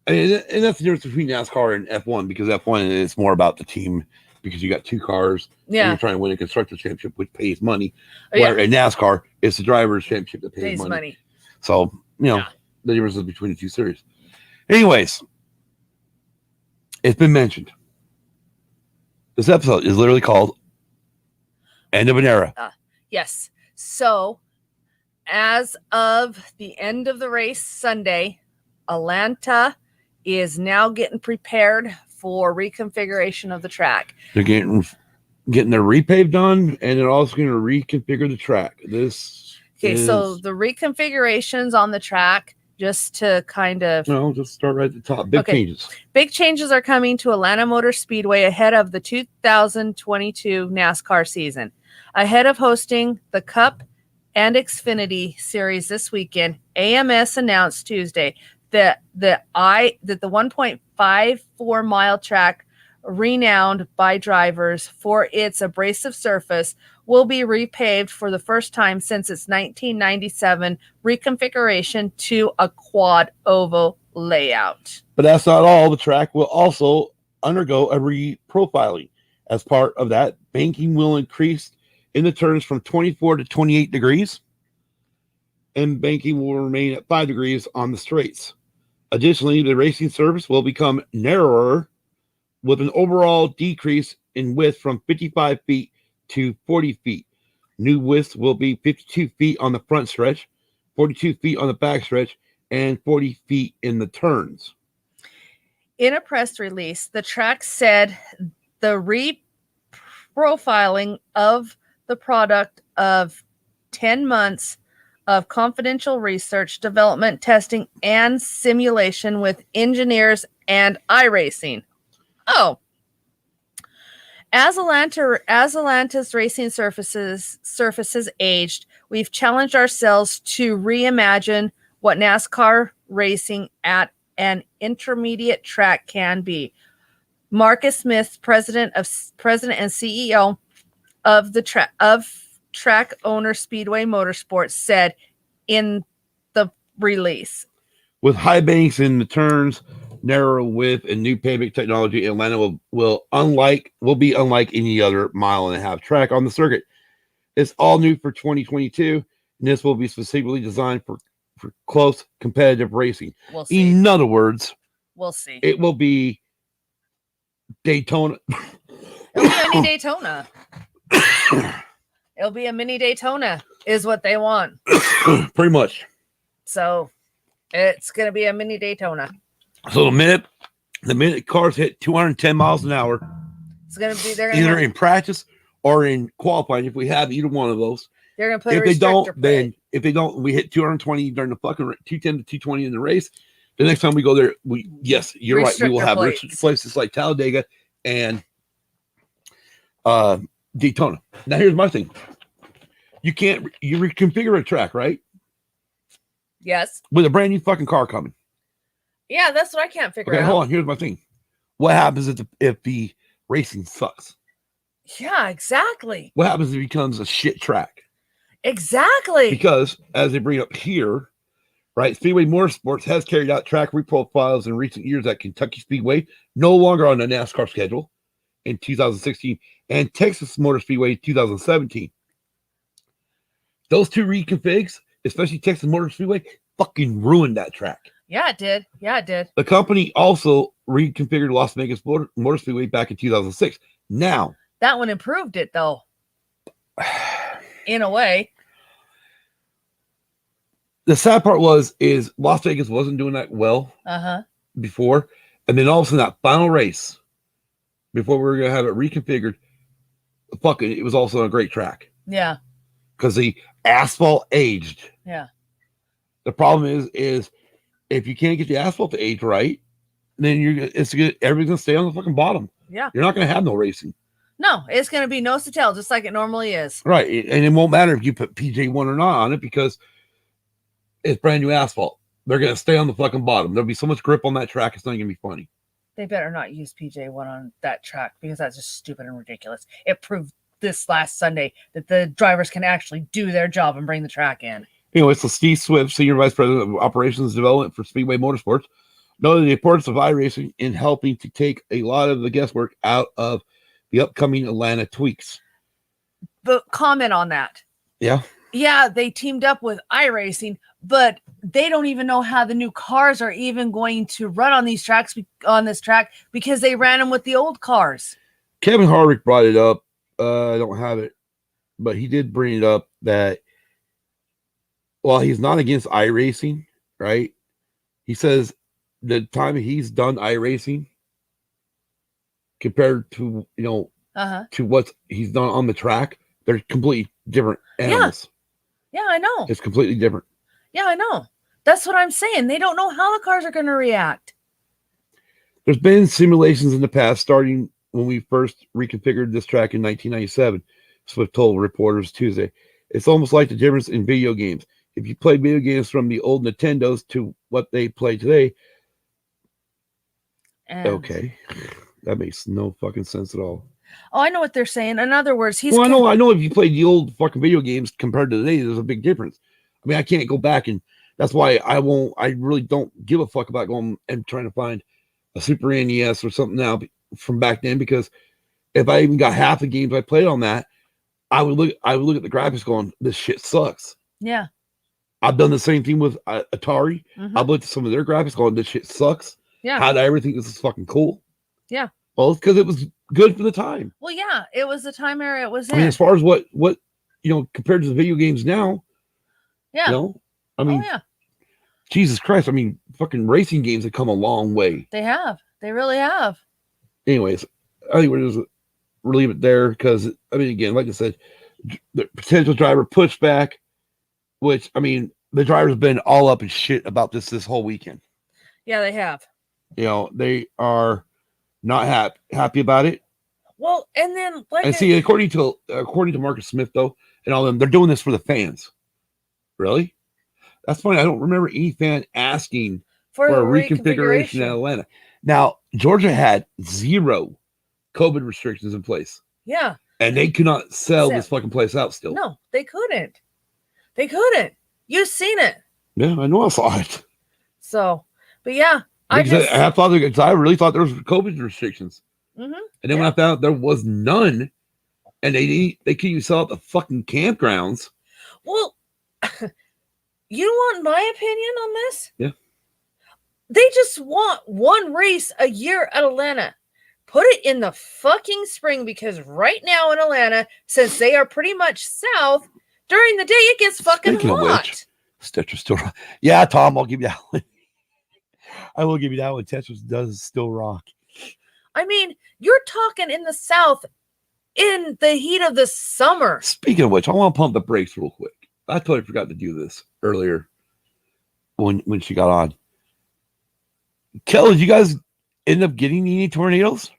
and that's the difference between NASCAR and F1, because F1 is more about the team, because you got 2 cars. Yeah. And you're trying to win a constructors championship, which pays money. Where in NASCAR, it's the drivers championship that pays money. So, the differences between the 2 series. Anyways, it's been mentioned. This episode is literally called End of an Era. Yes. So, as of the end of the race Sunday, Atlanta is now getting prepared for reconfiguration of the track. They're getting their repave done, and they're also going to reconfigure the track. So the reconfigurations on the track just to kind of... No, just start right at the top. Big changes. Big changes are coming to Atlanta Motor Speedway ahead of the 2022 NASCAR season. Ahead of hosting the Cup and Xfinity series this weekend, AMS announced Tuesday that the 1.54 mile track, renowned by drivers for its abrasive surface, will be repaved for the first time since its 1997 reconfiguration to a quad oval layout. But that's not all. The track will also undergo a reprofiling. As part of that, banking will increase in the turns from 24 to 28 degrees, and banking will remain at 5 degrees on the straights. Additionally, the racing surface will become narrower with an overall decrease in width from 55 feet to 40 feet. New widths will be 52 feet on the front stretch, 42 feet on the back stretch, and 40 feet in the turns. In a press release, the track said the reprofiling of the product of 10 months of confidential research, development, testing, and simulation with engineers and iRacing. Oh, as Atlanta's racing surfaces aged, we've challenged ourselves to reimagine what NASCAR racing at an intermediate track can be. Marcus Smith, president and CEO of the Track Owner Speedway Motorsports, said in the release. With high banks in the turns, narrow width, and new pavement technology, Atlanta will be unlike any other mile-and-a-half track on the circuit. It's all new for 2022, and this will be specifically designed for close competitive racing. We'll see. In other words, we'll see. It will be Daytona. It'll be a mini Daytona. It'll be a mini Daytona, is what they want. Pretty much. So it's going to be a mini Daytona. So the minute cars hit 210 miles an hour, it's going to be either in practice or in qualifying. If we have either one of those, they're going to put. If they don't, we hit 220 during the fucking 210 to 220 in the race. The next time we go there, you're right. We will have places like Talladega and Daytona. Now here's my thing: you reconfigure a track, right? Yes. With a brand new fucking car coming. Yeah, that's what I can't figure out. Okay, hold on. Here's my thing. What happens if the racing sucks? Yeah, exactly. What happens if it becomes a shit track? Exactly. Because as they bring up here, right, Speedway Motorsports has carried out track reprofiles in recent years at Kentucky Speedway, no longer on the NASCAR schedule, in 2016, and Texas Motor Speedway in 2017. Those two reconfigs, especially Texas Motor Speedway, fucking ruined that track. Yeah, it did. The company also reconfigured Las Vegas Motor Speedway back in 2006. Now, that one improved it, though. In a way. The sad part is Las Vegas wasn't doing that well before. And then all of a sudden, that final race, before we were going to have it reconfigured, it was also a great track. Yeah. Because the asphalt aged. Yeah. The problem is if you can't get the asphalt to age right, then everything's gonna stay on the fucking bottom. Yeah. You're not gonna have no racing. No, it's gonna be nose to tail, just like it normally is. Right. And it won't matter if you put PJ1 or not on it because it's brand new asphalt. They're gonna stay on the fucking bottom. There'll be so much grip on that track, it's not gonna be funny. They better not use PJ1 on that track because that's just stupid and ridiculous. It proved this last Sunday that the drivers can actually do their job and bring the track in. So Steve Swift, Senior Vice President of Operations Development for Speedway Motorsports, noted the importance of iRacing in helping to take a lot of the guesswork out of the upcoming Atlanta tweaks. But comment on that. Yeah. Yeah, they teamed up with iRacing, but they don't even know how the new cars are even going to run on this track because they ran them with the old cars. Kevin Harvick brought it up. I don't have it, but he did bring it up that while he's not against iRacing, right? He says the time he's done iRacing compared to, to what he's done on the track, they're completely different animals. Yeah, I know. It's completely different. Yeah, I know. That's what I'm saying. They don't know how the cars are going to react. There's been simulations in the past, starting when we first reconfigured this track in 1997, Swift told reporters Tuesday. It's almost like the difference in video games. If you play video games from the old Nintendos to what they play today, okay, that makes no fucking sense at all. Oh, I know what they're saying. In other words, I know if you play the old fucking video games compared to today, there's a big difference. I mean, I can't go back, and that's why I really don't give a fuck about going and trying to find a Super NES or something now from back then, because if I even got half the games I played on that, I would look at the graphics going, this shit sucks. Yeah. I've done the same thing with Atari. I've looked at some of their graphics going, this shit sucks. Yeah. How did I ever think this is fucking cool? Yeah. Well, it's because it was good for the time. Well, yeah, it was the time era it was in. I mean, as far as what compared to the video games now, yeah. I mean, Jesus Christ, I mean, fucking racing games have come a long way. They have. They really have. Anyways, I think we're just leave it there because, I mean, again, like I said, the potential driver pushback, which, I mean, the driver's been all up in shit about this whole weekend. Yeah, they have. They are not happy about it. Well, and then according to Marcus Smith though, and all them, they're doing this for the fans. Really? That's funny. I don't remember any fan asking for a reconfiguration in Atlanta. Now, Georgia had 0 COVID restrictions in place. Yeah. And they could not sell this fucking place out still. No, they couldn't. They couldn't. You've seen it. Yeah, I know I saw it. So, but yeah. I really thought there was COVID restrictions. And then when I found out there was none, and they couldn't even sell out the fucking campgrounds. Well, you want my opinion on this? Yeah. They just want one race a year at Atlanta. Put it in the fucking spring, because right now in Atlanta, since they are pretty much south, during the day it gets fucking hot. Tetris still rock. Yeah, Tom, I'll give you that one. I will give you that one. Tetris does still rock. I mean, you're talking in the south in the heat of the summer. Speaking of which, I want to pump the brakes real quick. I totally forgot to do this earlier when she got on. Kelly, did you guys end up getting any tornadoes?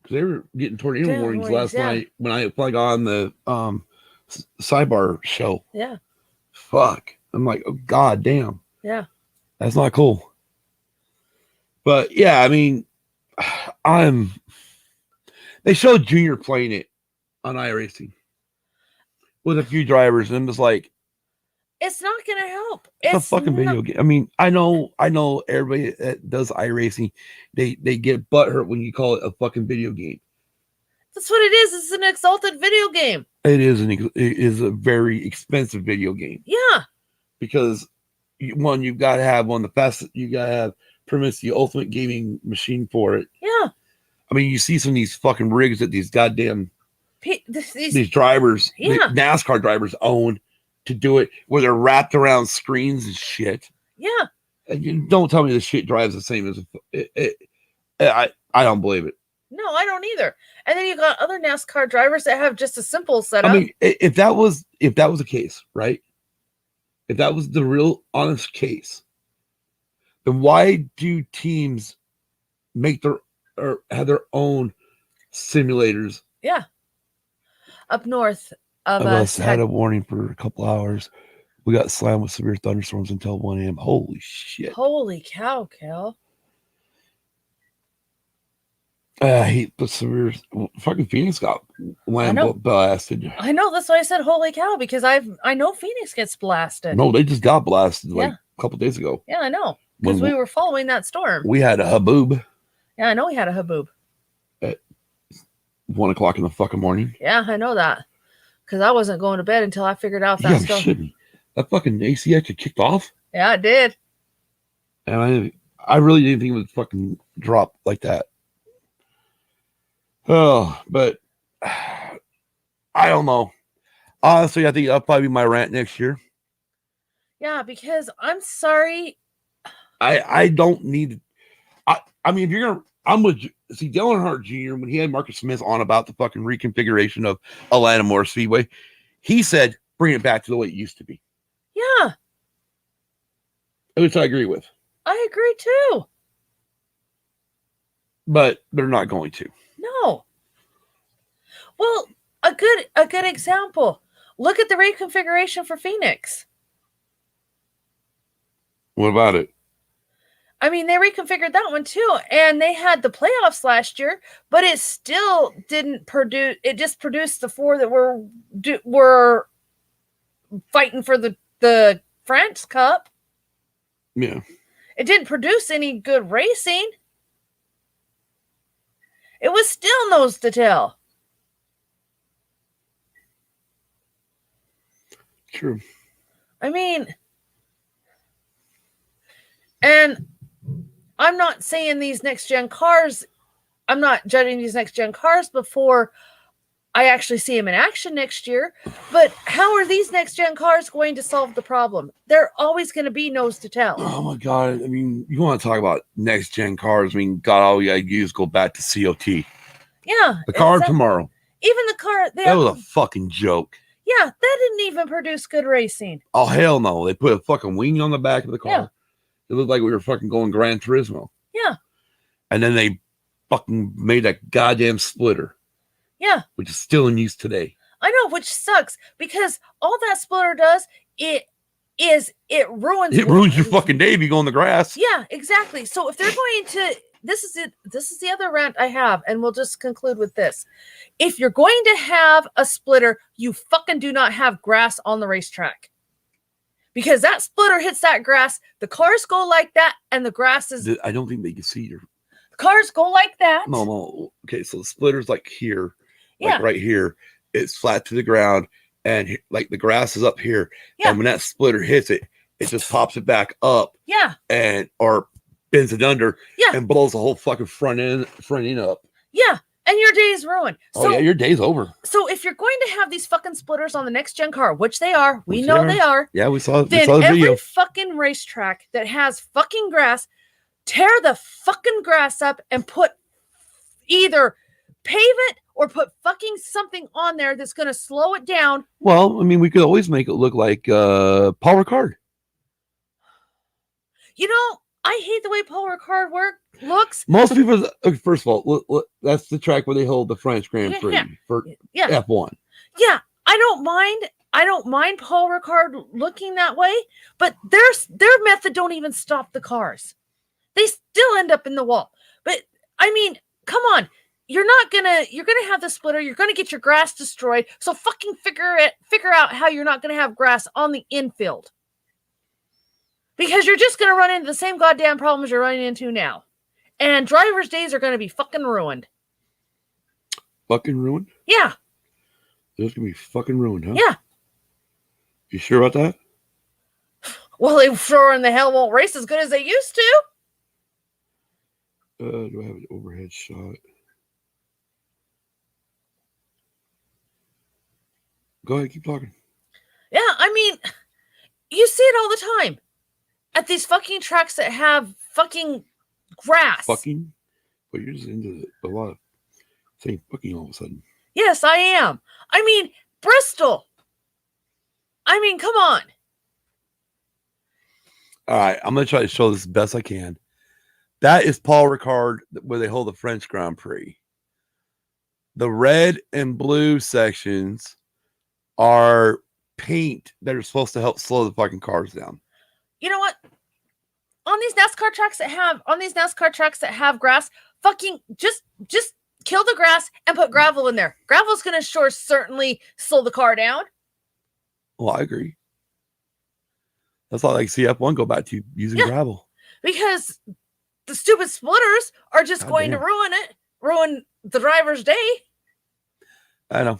Because they were getting tornado warnings last night when I got on the sidebar show. Yeah. Fuck. I'm like, oh, god damn. Yeah. That's not cool. But yeah, I mean, they showed Junior playing it on iRacing with a few drivers, and it was like, it's not gonna help. It's a fucking video game. I mean, I know everybody that does iRacing, they get butthurt when you call it a fucking video game. That's what it is. It's an exalted video game. It is a very expensive video game. Yeah. Because you've got to have one of the fastest. You got to have permits the ultimate gaming machine for it. Yeah. I mean, you see some of these fucking rigs that these goddamn these drivers, NASCAR drivers own to do it, where they're wrapped around screens and shit. Yeah. And you don't tell me this shit drives the same as I don't believe it. No, I don't either. And then you got other NASCAR drivers that have just a simple setup. I mean, if that was the case, right? If that was the real honest case, then why do teams make or have their own simulators? Yeah. Up north of us had a warning for a couple hours. We got slammed with severe thunderstorms until 1 a.m. Holy shit. Holy cow, Kel. He put severe fucking Phoenix got blasted. I know, that's why I said holy cow, because I know Phoenix gets blasted. No, they just got blasted a couple days ago. Yeah, I know. Because we were following that storm. We had a haboob. Yeah, I know we had a haboob. At 1 o'clock in the fucking morning. Yeah, I know that. Because I wasn't going to bed until I figured out that stuff. That fucking AC actually kicked off. Yeah, it did. And I really didn't think it would fucking drop like that. Oh, but I don't know. Honestly, I think that'll probably be my rant next year. Yeah, because I'm sorry. I don't need. I mean, if you're gonna, I'm with. See, Dale Earnhardt Jr. when he had Marcus Smith on about the fucking reconfiguration of Atlanta Motor Speedway, he said, "Bring it back to the way it used to be." Yeah. which I agree with. I agree too. But they're not going to. No. Well, a good example. Look at the reconfiguration for Phoenix. What about it? I mean, they reconfigured that one too, and they had the playoffs last year, but it still didn't produce. It just produced the 4 that were fighting for the France Cup. Yeah. It didn't produce any good racing. It was still nose to tail. True. I mean, and I'm not saying these next gen cars, I'm not judging these next gen cars before I actually see them in action next year, but how are these next gen cars going to solve the problem? They're always going to be nose to tail. Oh my God. I mean, you want to talk about next gen cars. I mean, God, all you got to do is go back to COT. Yeah. The car tomorrow. Even the car. That was a fucking joke. Yeah, that didn't even produce good racing. Oh, hell no. They put a fucking wing on the back of the car. Yeah. It looked like we were fucking going Gran Turismo. Yeah. And then they fucking made that goddamn splitter. Yeah. Which is still in use today. I know, which sucks because all that splitter does, it ruins your fucking day if you go in the grass. Yeah, exactly. So if they're going to, this is the other rant I have, and we'll just conclude with this. If you're going to have a splitter, you fucking do not have grass on the racetrack. Because that splitter hits that grass, the cars go like that, and the grass is... I don't think they can see your... The cars go like that. No. Okay, so the splitter's like here. Yeah. Like right here. It's flat to the ground, and like the grass is up here. Yeah. And when that splitter hits it, it just pops it back up. Yeah. Or bends it under. Yeah. And blows the whole fucking front end up. Yeah. And your day's ruined. So, yeah, your day's over. So if you're going to have these fucking splitters on the next gen car, which they are, we know they are. Yeah, we saw then the video. Every fucking racetrack that has fucking grass, tear the fucking grass up and put either pave it or put fucking something on there that's going to slow it down. Well, I mean, we could always make it look like Paul Ricard. You know, I hate the way Paul Ricard looks. Most people, first of all, look, that's the track where they hold the French Grand Prix for F1. Yeah, I don't mind Paul Ricard looking that way, but their method don't even stop the cars. They still end up in the wall. But I mean, come on. You're gonna have the splitter, you're gonna get your grass destroyed. So fucking figure out how you're not gonna have grass on the infield. Because you're just gonna run into the same goddamn problems you're running into now. And drivers' days are gonna be fucking ruined. Fucking ruined? Yeah. There's gonna be fucking ruined, huh? Yeah. You sure about that? Well, they sure in the hell won't race as good as they used to. Do I have an overhead shot? Go ahead, keep talking. Yeah, I mean, you see it all the time at these fucking tracks that have fucking grass. Fucking? But you're just into a lot of saying fucking all of a sudden. Yes, I am. I mean, Bristol. I mean, come on. All right, I'm going to try to show this as best I can. That is Paul Ricard where they hold the French Grand Prix. The red and blue sections are paint that are supposed to help slow the fucking cars down. You know what? On these NASCAR tracks that have grass, fucking just kill the grass and put gravel in there. Gravel's gonna certainly slow the car down. Well, I agree. That's all I see F1 go back to using gravel. Because the stupid splitters are just going to ruin the driver's day. I know.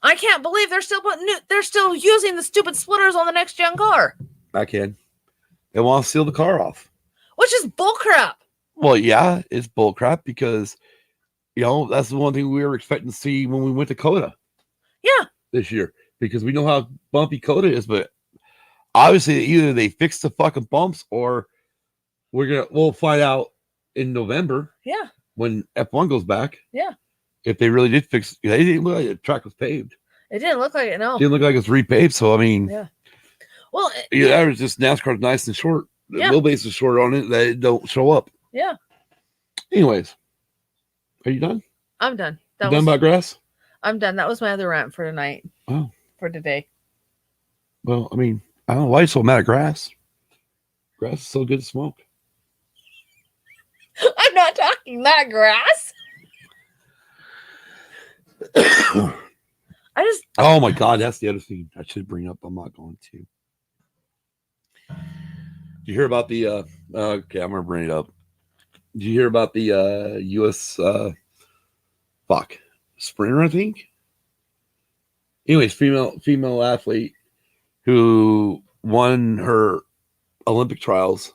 I can't believe they're still using the stupid splitters on the next gen car. I can. They want to seal the car off. Which is bullcrap. Well, yeah, it's bullcrap because, that's the one thing we were expecting to see when we went to COTA. Yeah. This year. Because we know how bumpy COTA is, but obviously either they fix the fucking bumps or we'll find out in November. Yeah. When F1 goes back. Yeah. If they really did fix, they didn't look like the track was paved. It didn't look like it, no. It didn't look like it was repaved. So I mean, yeah. Well, Yeah, that was just NASCAR's nice and short. The Yeah. wheelbase is short on it. They don't show up. yeah, Anyways, are you done? I'm done. You done about grass? I'm done. That was my other rant for tonight. Oh. For today. Well, I mean, I don't know why you're so mad at grass. Grass is so good to smoke. I'm not talking that grass. I just. Oh my God, that's the other thing I should bring up. I'm not going to. Did you hear about the? Okay, I'm gonna bring it up. Did you hear about the U.S. Sprinter? I think. Anyways, female athlete who won her Olympic trials.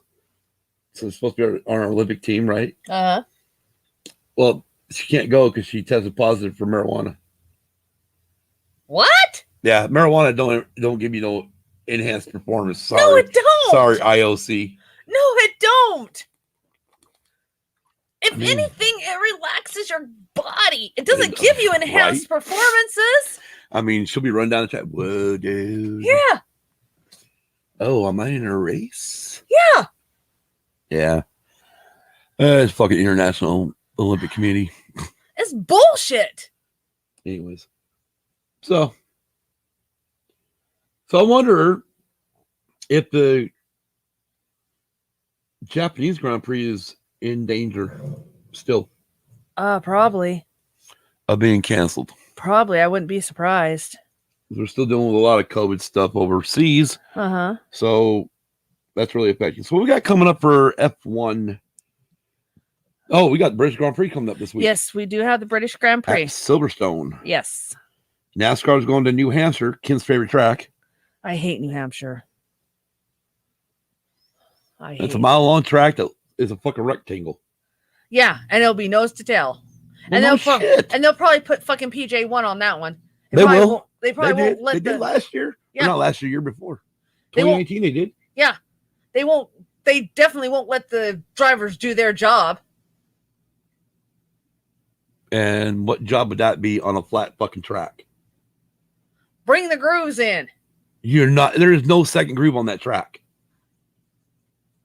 So it's supposed to be on our Olympic team, right? Well, she can't go because she tested positive for marijuana. What? Yeah, marijuana don't give you no enhanced performance. Sorry. No, it don't. Sorry, IOC. No, it don't. If I mean, anything, it relaxes your body. It doesn't give you enhanced performances. I mean, she'll be running down the track. Whoa, dude. Yeah. Oh, am I in a race? Yeah. Yeah. It's fucking International Olympic Committee. It's bullshit. Anyways. So I wonder if the Japanese Grand Prix is in danger still Probably. of being canceled. Probably. I wouldn't be surprised. We're still dealing with a lot of COVID stuff overseas. So that's really affecting. So what we got coming up for F1? Oh, we got the British Grand Prix coming up this week. Yes, we do have the British Grand Prix. At Silverstone. Yes. NASCAR's going to New Hampshire, Ken's favorite track. I hate New Hampshire. It's a mile-long track that is a fucking rectangle. Yeah, and it'll be nose to tail. Well, And they'll probably put fucking PJ1 on that one. They will. They probably won't let They did last year. Yeah. Or not last year, year before. 2018 they did. Yeah. They definitely won't let the drivers do their job. And what job would that be on a flat fucking track? Bring the grooves in. There is no second groove on that track.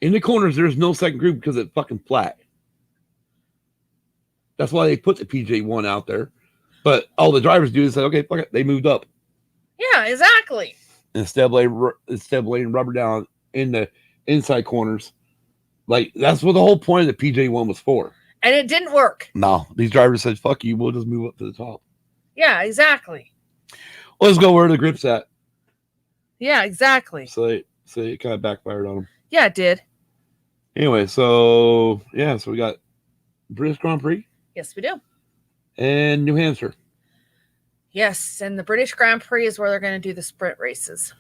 In the corners, there's no second groove because it's fucking flat. That's why they put the PJ1 out there. But all the drivers do is say, okay, fuck it. They moved up. Yeah, exactly. Instead of laying rubber down in the inside corners. Like, that's what the whole point of the PJ1 was for. And it didn't work. No, these drivers said, fuck you, we'll just move up to the top. Yeah, exactly. Let's go where the grip's at. Yeah, exactly. So it kind of backfired on them. Yeah, it did. Anyway, so we got British Grand Prix. Yes, we do. And New Hampshire. Yes, and the British Grand Prix is where they're going to do the sprint races.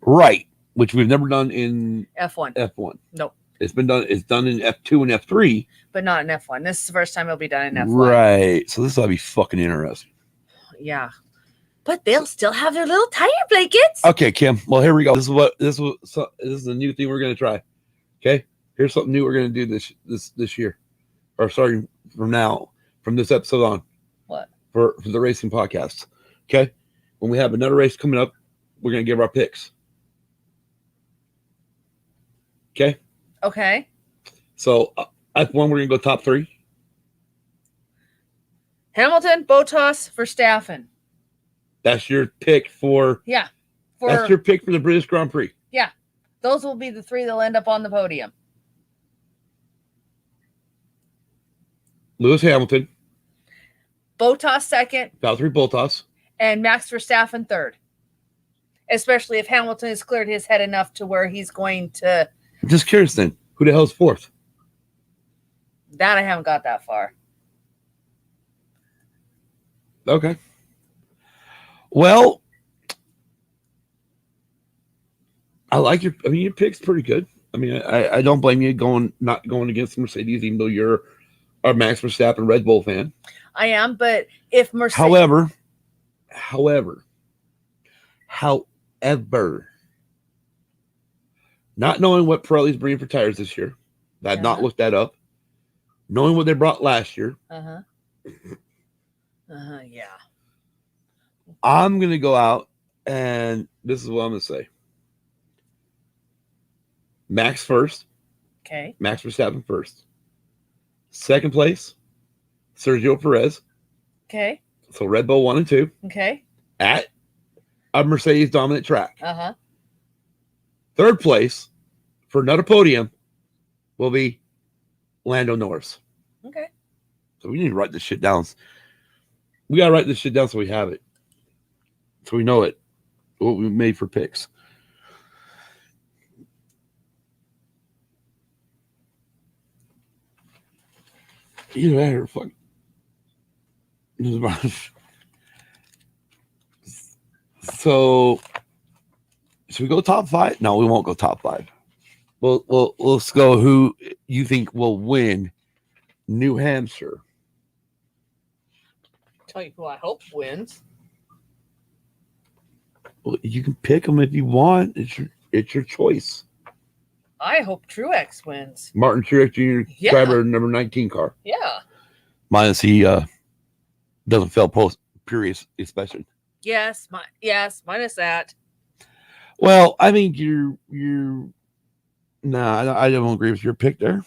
Right, which we've never done in F1. Nope. It's done in F2 and F3. But not in F1. This is the first time it'll be done in F1. Right. So this ought to be fucking interesting. Yeah. But they'll still have their little tire blankets. Okay, Kim. Well, here we go. This is a new thing we're going to try. Okay? Here's something new we're going to do this year. Or starting from this episode on. What? For the racing podcast. Okay? When we have another race coming up, we're going to give our picks. Okay? Okay. So, F1, we're going to go top 3. Hamilton, Bottas, Verstappen. That's your pick for... Yeah. That's your pick for the British Grand Prix. Yeah. Those will be the 3 that'll end up on the podium. Lewis Hamilton. Bottas second. Valtteri Bottas. And Max Verstappen third. Especially if Hamilton has cleared his head enough to where he's going to... I'm just curious then. Who the hell's fourth? That I haven't got that far. Okay. Well, I like your pick's pretty good. I mean, I don't blame you not going against Mercedes, even though you're a Max Verstappen Red Bull fan. I am, but if Mercedes... However, not knowing what Pirelli's bringing for tires this year, I've not looked that up. Knowing what they brought last year. Yeah. I'm going to go out, and this is what I'm going to say. Max first. Okay. Max Verstappen first. Second place, Sergio Perez. Okay. So Red Bull 1 and 2 Okay. at a Mercedes dominant track. Uh-huh. Third place for another podium will be Lando Norris. Okay. So we need to write this shit down. We got to write this shit down so we have it. So we know it. What we made for picks. Either that or fuck. So, should we go top 5? No, we won't go top 5. Well, let's go who you think will win New Hampshire. Tell you who I hope wins. Well, you can pick them if you want. It's your choice. I hope Truex wins. Martin Truex Jr. Yeah. driver number 19 car. Yeah. Minus he doesn't fail post period inspection. Yes, minus that. Well, I think I don't agree with your pick there.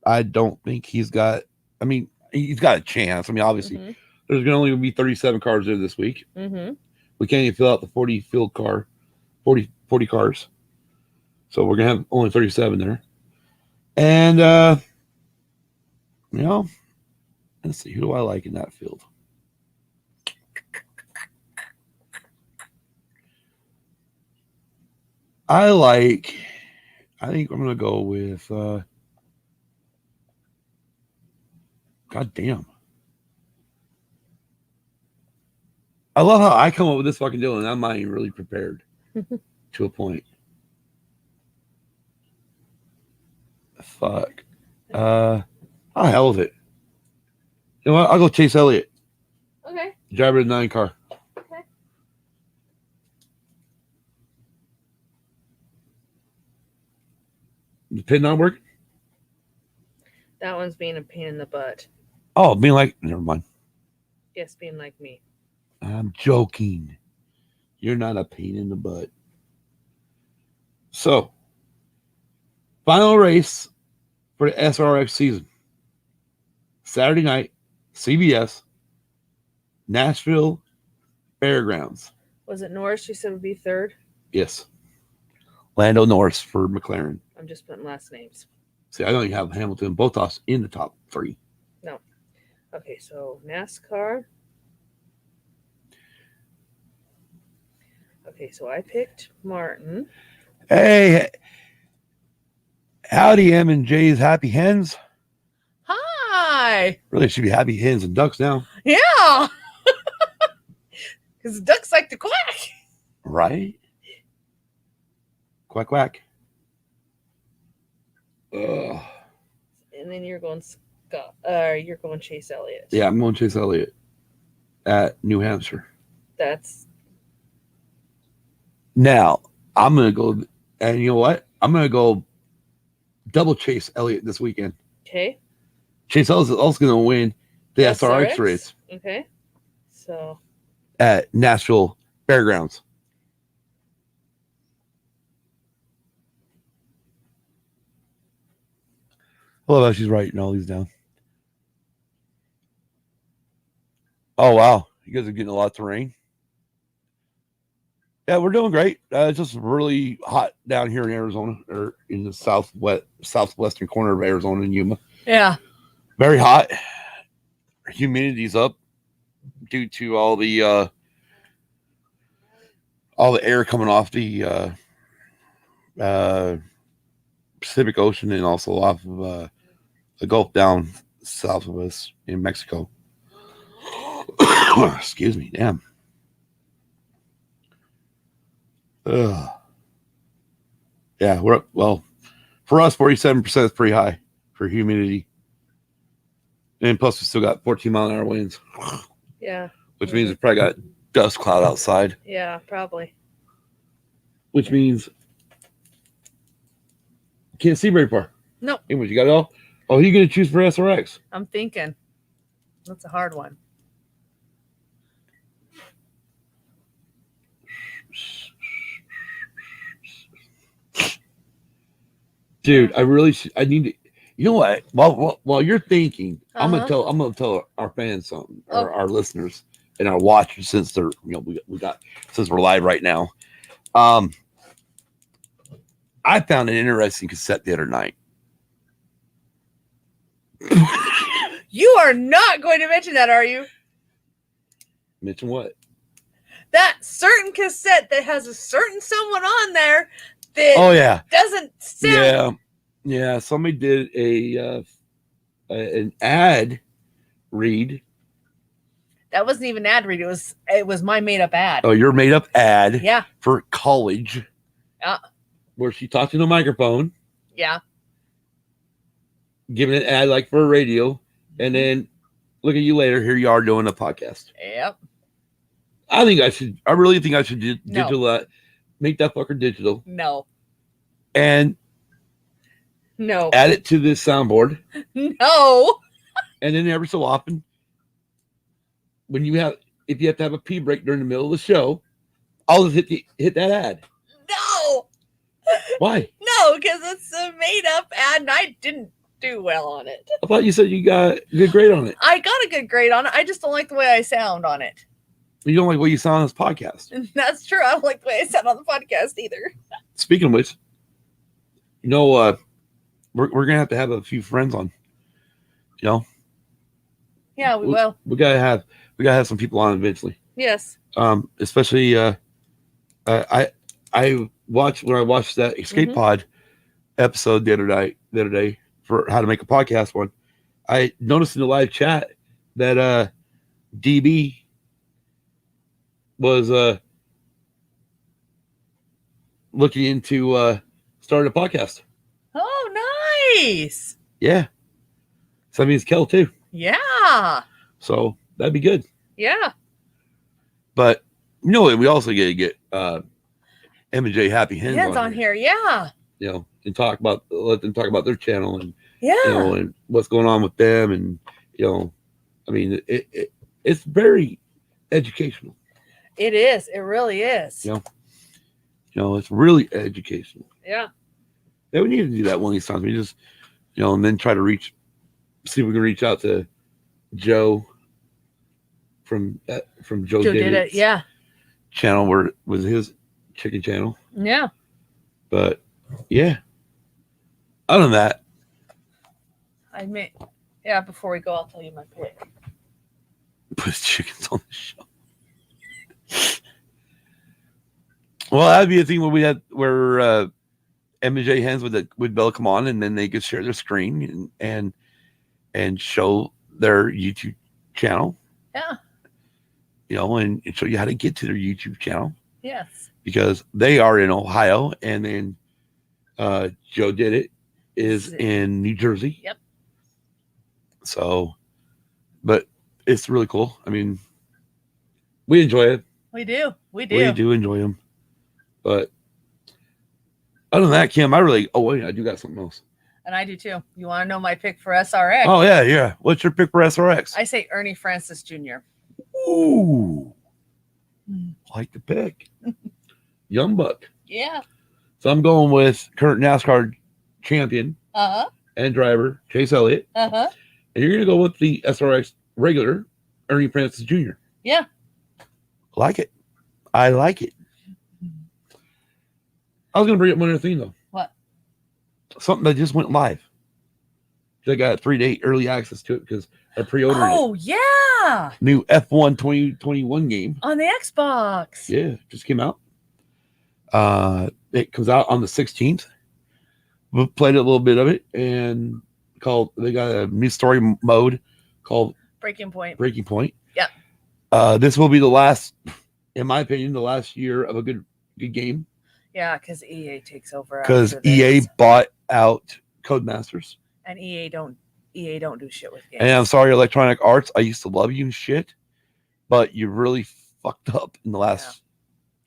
I don't think he's got. I mean, he's got a chance. I mean, obviously, there's going to only be 37 cars there this week. Mm-hmm. We can't even fill out the 40 field car, 40 cars. So we're going to have only 37 there. And, let's see. Who do I like in that field? I think I'm going to go with, God damn. I love how I come up with this fucking deal and I'm not even really prepared to a point. Fuck. How the hell is it? You know what? I'll go Chase Elliott. Okay. Driver of the 9 car. Okay. The pin not working? That one's being a pain in the butt. Oh, being like, never mind. Yes, being like me. I'm joking. You're not a pain in the butt. So, final race for the SRX season. Saturday night, CBS, Nashville Fairgrounds. Was it Norris you said would be third? Yes. Lando Norris for McLaren. I'm just putting last names. See, I know you have Hamilton and Bottas in the top 3. No. Okay, so NASCAR. Okay, so I picked Martin. Hey, howdy, M and J's Happy Hens. Hi. Really should be Happy Hens and Ducks now. Yeah. Because ducks like to quack. Right? Quack, quack. Ugh. And then you're going Scott. You're going Chase Elliott. Yeah, I'm going Chase Elliott at New Hampshire. That's. Now, I'm going to go, and you know what? I'm going to go double Chase Elliott this weekend. Okay. Chase Elliott's also going to win the SRX race. Okay. So. At Nashville Fairgrounds. I love how she's writing all these down. Oh, wow. You guys are getting a lot of rain. Yeah, we're doing great. It's just really hot down here in Arizona, or in the southwestern corner of Arizona in Yuma. Yeah. Very hot. Humidity's up due to all the air coming off the Pacific Ocean and also off of the Gulf down south of us in Mexico. Excuse me, damn. Yeah, we're up. Well, for us, 47% is pretty high for humidity. And plus, we still got 14-mile-an-hour winds. Yeah. Which means it's probably got dust cloud outside. Yeah, probably. Which means you can't see very far. No. Anyways, you got it all? Oh, who are you going to choose for SRX? I'm thinking. That's a hard one. Dude, I really should. I need to. You know what? While you're thinking, I'm Uh-huh. gonna tell our fans something, or Oh. our listeners and our watchers, since they're we got since we're live right now. I found an interesting cassette the other night. You are not going to mention that, are you? Mention what? That certain cassette that has a certain someone on there that Oh yeah, doesn't sound. yeah. Somebody did an ad read. That wasn't even an ad read. It was my made up ad. Oh, your made up ad. Yeah. For college. Yeah. Where she talked in a microphone. Yeah. Giving an ad like for a radio, and then look at you later. Here you are doing a podcast. Yep. I really think I should No. digital that, make that fucker digital, No. and add it to this soundboard. No. And then every so often, if you have to have a pee break during the middle of the show, I'll just hit that ad. No. Why? No, because it's a made up ad, and I didn't do well on it. I thought you said you got a good grade on it. I got a good grade on it. I just don't like the way I sound on it. You don't like what you saw on this podcast. That's true. I don't like the way I sound on the podcast either. Speaking of which, we're gonna have to have a few friends on. Yeah, we will. We gotta have some people on eventually. Yes. Especially I watched that Escape Pod episode the other day for how to make a podcast one. I noticed in the live chat that DB was looking into starting a podcast. Oh, nice. Yeah. So that means Kel too. Yeah. So that'd be good. Yeah. But we also get M&J Happy Hands on here. Yeah. And let them talk about their channel and Yeah. and what's going on with them, and I mean it's very educational. It is. It really is. It's really educational. Yeah. Yeah, we need to do that one of these times. We just and then try to see if we can reach out to Joe from Joe did it. Yeah. channel, where it was his chicken channel. Yeah. But yeah, other than that, before we go, I'll tell you my pick. put chickens on the show. Well, that'd be a thing where M&J Hands would Bella come on, and then they could share their screen and show their YouTube channel. Yeah. And show you how to get to their YouTube channel. Yes. Because they are in Ohio, and then Joe Did It is in New Jersey. Yep. So, but it's really cool. I mean, we enjoy it. We do. We do enjoy them. But other than that, Kim, I do got something else. And I do too. You want to know my pick for SRX? Oh, yeah. What's your pick for SRX? I say Ernie Francis Jr. Ooh. Like the pick. Young buck. Yeah. So I'm going with current NASCAR champion and driver, Chase Elliott. Uh-huh. And you're going to go with the SRX regular, Ernie Francis Jr. Yeah. Like it. I like it. I was going to bring up one other thing, though. What? Something that just went live. I got 3-day early access to it because I pre-ordered it. Oh, yeah. New F1 2021 game. On the Xbox. Yeah, just came out. It comes out on the 16th. We played a little bit of it, and they got a new story mode called Breaking Point. Yeah. This will be the last, in my opinion, the last year of a good game. Yeah, because EA takes over. Because EA bought out Codemasters. And EA don't do shit with games. And I'm sorry, Electronic Arts, I used to love you and shit, but you really fucked up in the last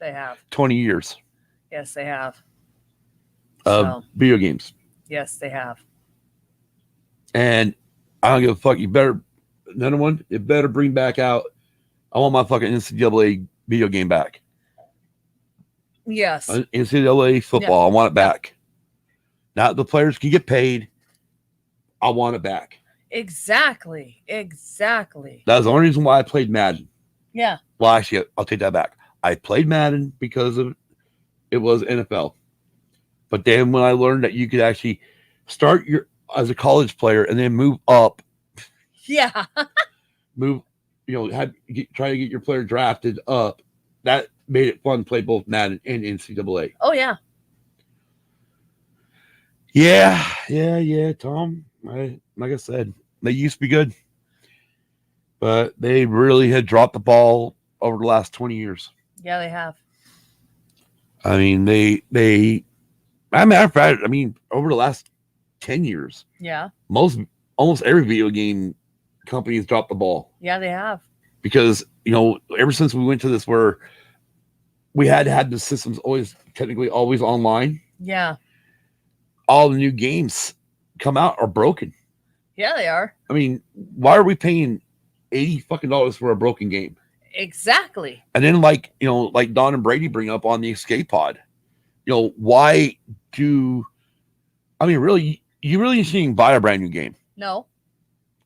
they have 20 years. Yes, they have. Of video games. Yes, they have. And I don't give a fuck. You better bring back out. I want my fucking NCAA video game back. Yes. NCAA football. Yeah. I want it back. Now the players can get paid. I want it back. Exactly. That was the only reason why I played Madden. Yeah. Well, actually, I'll take that back. I played Madden because of it was NFL. But then when I learned that you could actually start your as a college player and then move up, Yeah. try to get your player drafted up, that made it fun to play both Madden and NCAA. Oh, yeah. Yeah, Tom. Like I said, they used to be good, but they really had dropped the ball over the last 20 years. Yeah, they have. I mean, as a matter of fact, over the last 10 years, Yeah. almost every video game company has dropped the ball. Yeah, they have. Because, ever since we went to this where we had the systems technically always online. Yeah. All the new games come out are broken. Yeah, they are. I mean, why are we paying $80 for a broken game? Exactly. And then like Don and Brady bring up on the Escape Pod, why really, you really shouldn't buy a brand new game. No.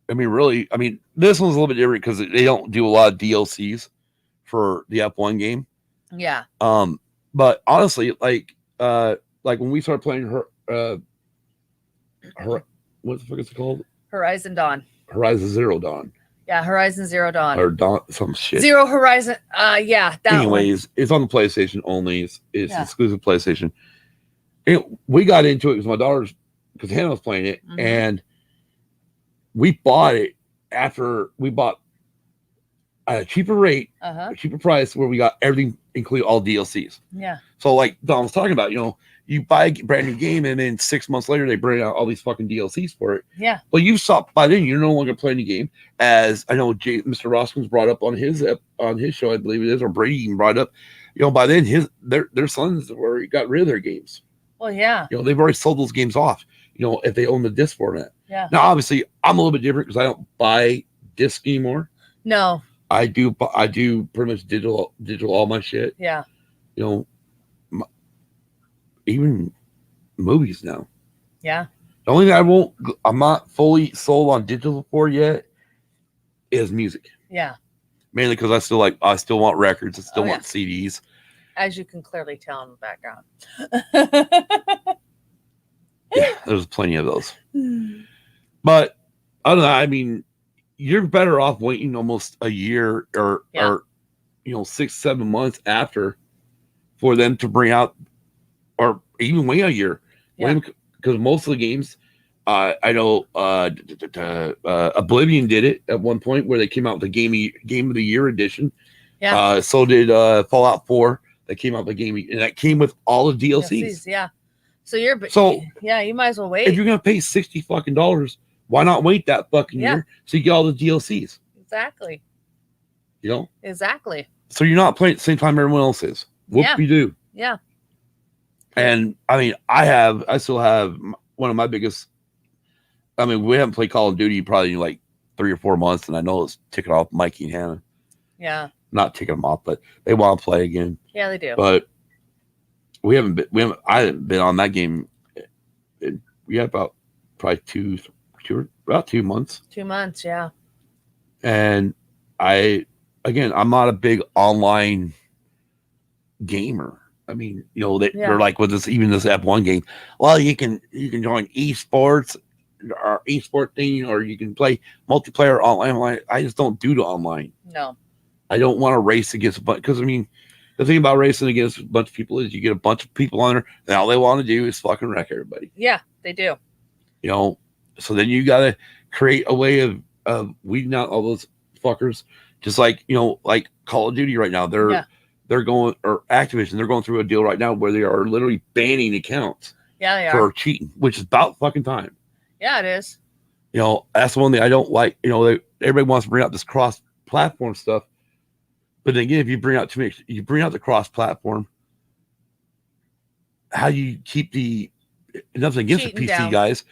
Really, this one's a little bit different because they don't do a lot of DLCs for the F1 game. Yeah. But honestly, like when we started playing her what the fuck is it called? Horizon Zero Dawn. Yeah, Horizon Zero Dawn. Or Dawn, some shit. Zero Horizon. Yeah. Anyways, it's on the PlayStation only. It's exclusive PlayStation. We got into it because Hannah was playing it, and we bought it after we bought at a cheaper rate, a cheaper price, where we got everything, including all DLCs. Yeah. So like Don was talking about, you buy a brand new game and then 6 months later they bring out all these fucking DLCs for it. Yeah. Well, you stopped by then. You're no longer playing the game. As I know, Mr. Roskins brought up on his show, I believe it is, or Brady even brought up. By then their sons got rid of their games. Well, yeah. They've already sold those games off. If they own the disc format. Yeah. Now, obviously, I'm a little bit different because I don't buy disc anymore. No. I do pretty much digital all my shit. Yeah. Even movies now. Yeah. The only thing I'm not fully sold on digital for yet is music. Yeah. Mainly because I still want records. I still want CDs. As you can clearly tell in the background. Yeah, there's plenty of those. But other than that, you're better off waiting almost a year or 6-7 months after for them to bring out, or even wait a year. Because most of the games, I know Oblivion did it at one point where they came out with the Game of the Year edition. Yeah. So did Fallout 4. That came out with the game, and that came with all the DLCs. Yeah. So you might as well wait. If you're gonna pay $60 why not wait that fucking year so you get all the DLCs? Exactly. Exactly. So you're not playing at the same time everyone else is. Whoop-de-doo. Yeah. And I still have one of my biggest. We haven't played Call of Duty probably in like 3 or 4 months, and I know it's ticking off Mikey and Hannah. Yeah. Not ticking them off, but they want to play again. Yeah, they do. But I haven't been on that game. We had about probably 2 months. 2 months, yeah. And I'm not a big online gamer. They're like with this F1 game. Well, you can join esports or esport thing, or you can play multiplayer online. I just don't do the online. No. I don't want to race against a bunch, because the thing about racing against a bunch of people is you get a bunch of people on there and all they want to do is fucking wreck everybody. Yeah, they do. So then you got to create a way of weeding out all those fuckers. Just like, like Call of Duty right now, they're going, or Activision, they're going through a deal right now where they are literally banning accounts. Yeah, they for are. cheating, which is about fucking time. Yeah, it is. That's the one thing I don't like. Everybody wants to bring out this cross-platform stuff. But then again, if you bring out the cross-platform, how do you keep nothing against cheating the PC down. guys,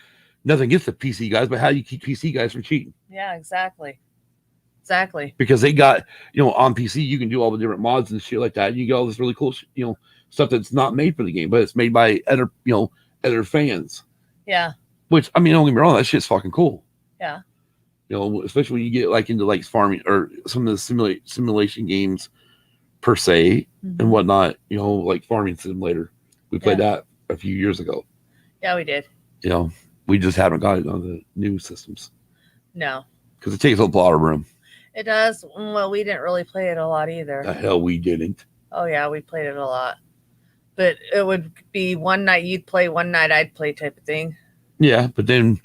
nothing against the PC guys, but how do you keep PC guys from cheating? Yeah, exactly. Because they got, on PC, you can do all the different mods and shit like that. You get all this really cool, stuff that's not made for the game, but it's made by other fans. Yeah. Which, I mean, don't get me wrong, that shit's fucking cool. Yeah. You know, especially when you get like into like farming or some of the simulation games per se and whatnot, you know, like Farming Simulator. We played that a few years ago. Yeah, we did. You know, we just haven't got it on the new systems. No. Because it takes up a lot of room. It does. Well, we didn't really play it a lot either. The hell we didn't. Oh, yeah, we played it a lot. But it would be one night you'd play, one night I'd play type of thing. Yeah, but then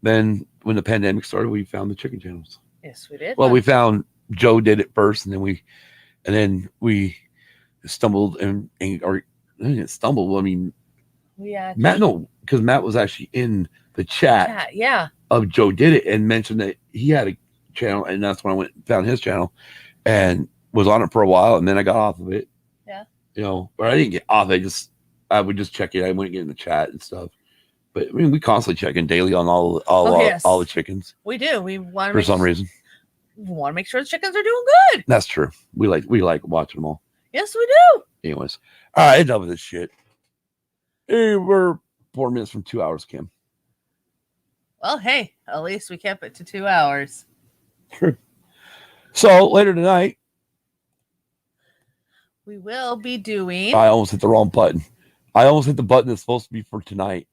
when the pandemic started, we found the chicken channels. Yes, we did. Well, we found Joe did it first, and then we stumbled and or I didn't stumble. I mean, Matt, no, because Matt was actually in the chat of Joe did it and mentioned that he had a channel, and that's when I went and found his channel and was on it for a while, and then I got off of it. Yeah. You know, or I didn't get off it. I would just check it. I wouldn't get in the chat and stuff. But I mean, we constantly check in daily on all the chickens. We do. We want for some reason. We want to make sure the chickens are doing good. That's true. We like watching them all. Yes, we do. Anyways, all right, enough of this shit. Hey, we're 4 minutes from 2 hours, Kim. Well, hey, at least we kept it to 2 hours. True. So later tonight, we will be doing. I almost hit the wrong button. I almost hit the button that's supposed to be for tonight.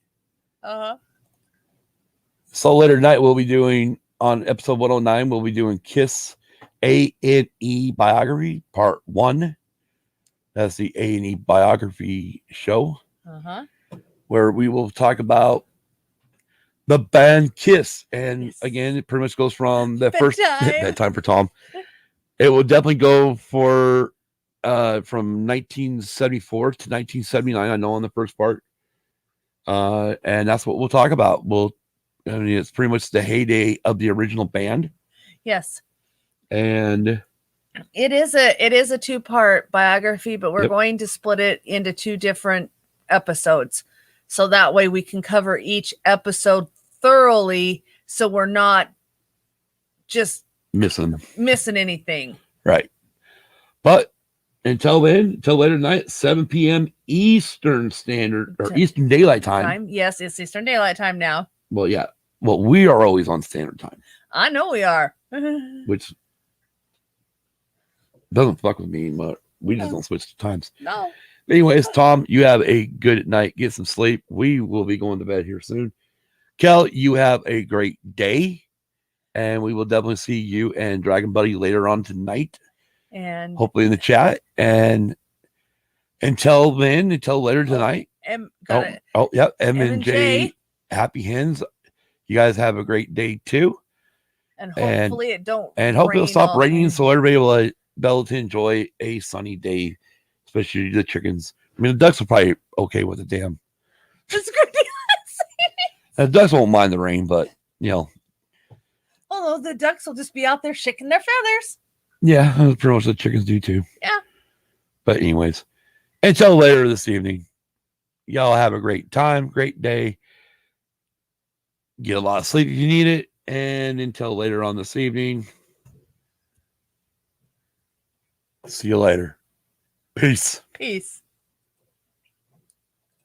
So later tonight, we'll be doing on episode 109. We'll be doing Kiss A&E Biography Part 1. That's the A&E Biography show. Where we will talk about the band Kiss. And again, it pretty much goes from the first bedtime for Tom. It will definitely go for from 1974 to 1979, I know, on the first part. And that's what we'll talk about. I mean, it's pretty much the heyday of the original band. Yes. And it is a 2-part biography, but we're going to split it into 2 different episodes. So that way we can cover each episode thoroughly, so we're not just missing anything. Right. But until later tonight, 7 p.m. Eastern Standard or Eastern Daylight Time. Yes, it's Eastern Daylight Time now. Well, yeah. Well, we are always on Standard Time. I know we are. Which doesn't fuck with me, but we just don't switch the times. No. Anyways, Tom, you have a good night. Get some sleep. We will be going to bed here soon. Kel, you have a great day. And we will definitely see you and Dragon Buddy later on tonight. And hopefully in the chat. And until later tonight. M and J, happy hens. You guys have a great day too. And hopefully it'll stop raining so everybody will be able to enjoy a sunny day, especially the chickens. I mean, the ducks are probably okay with the damn. The ducks won't mind the rain, but although the ducks will just be out there shaking their feathers. Yeah, pretty much the chickens do too. Yeah. But anyways, until later this evening, y'all have a great time, great day. Get a lot of sleep if you need it. And until later on this evening, see you later. Peace. Peace.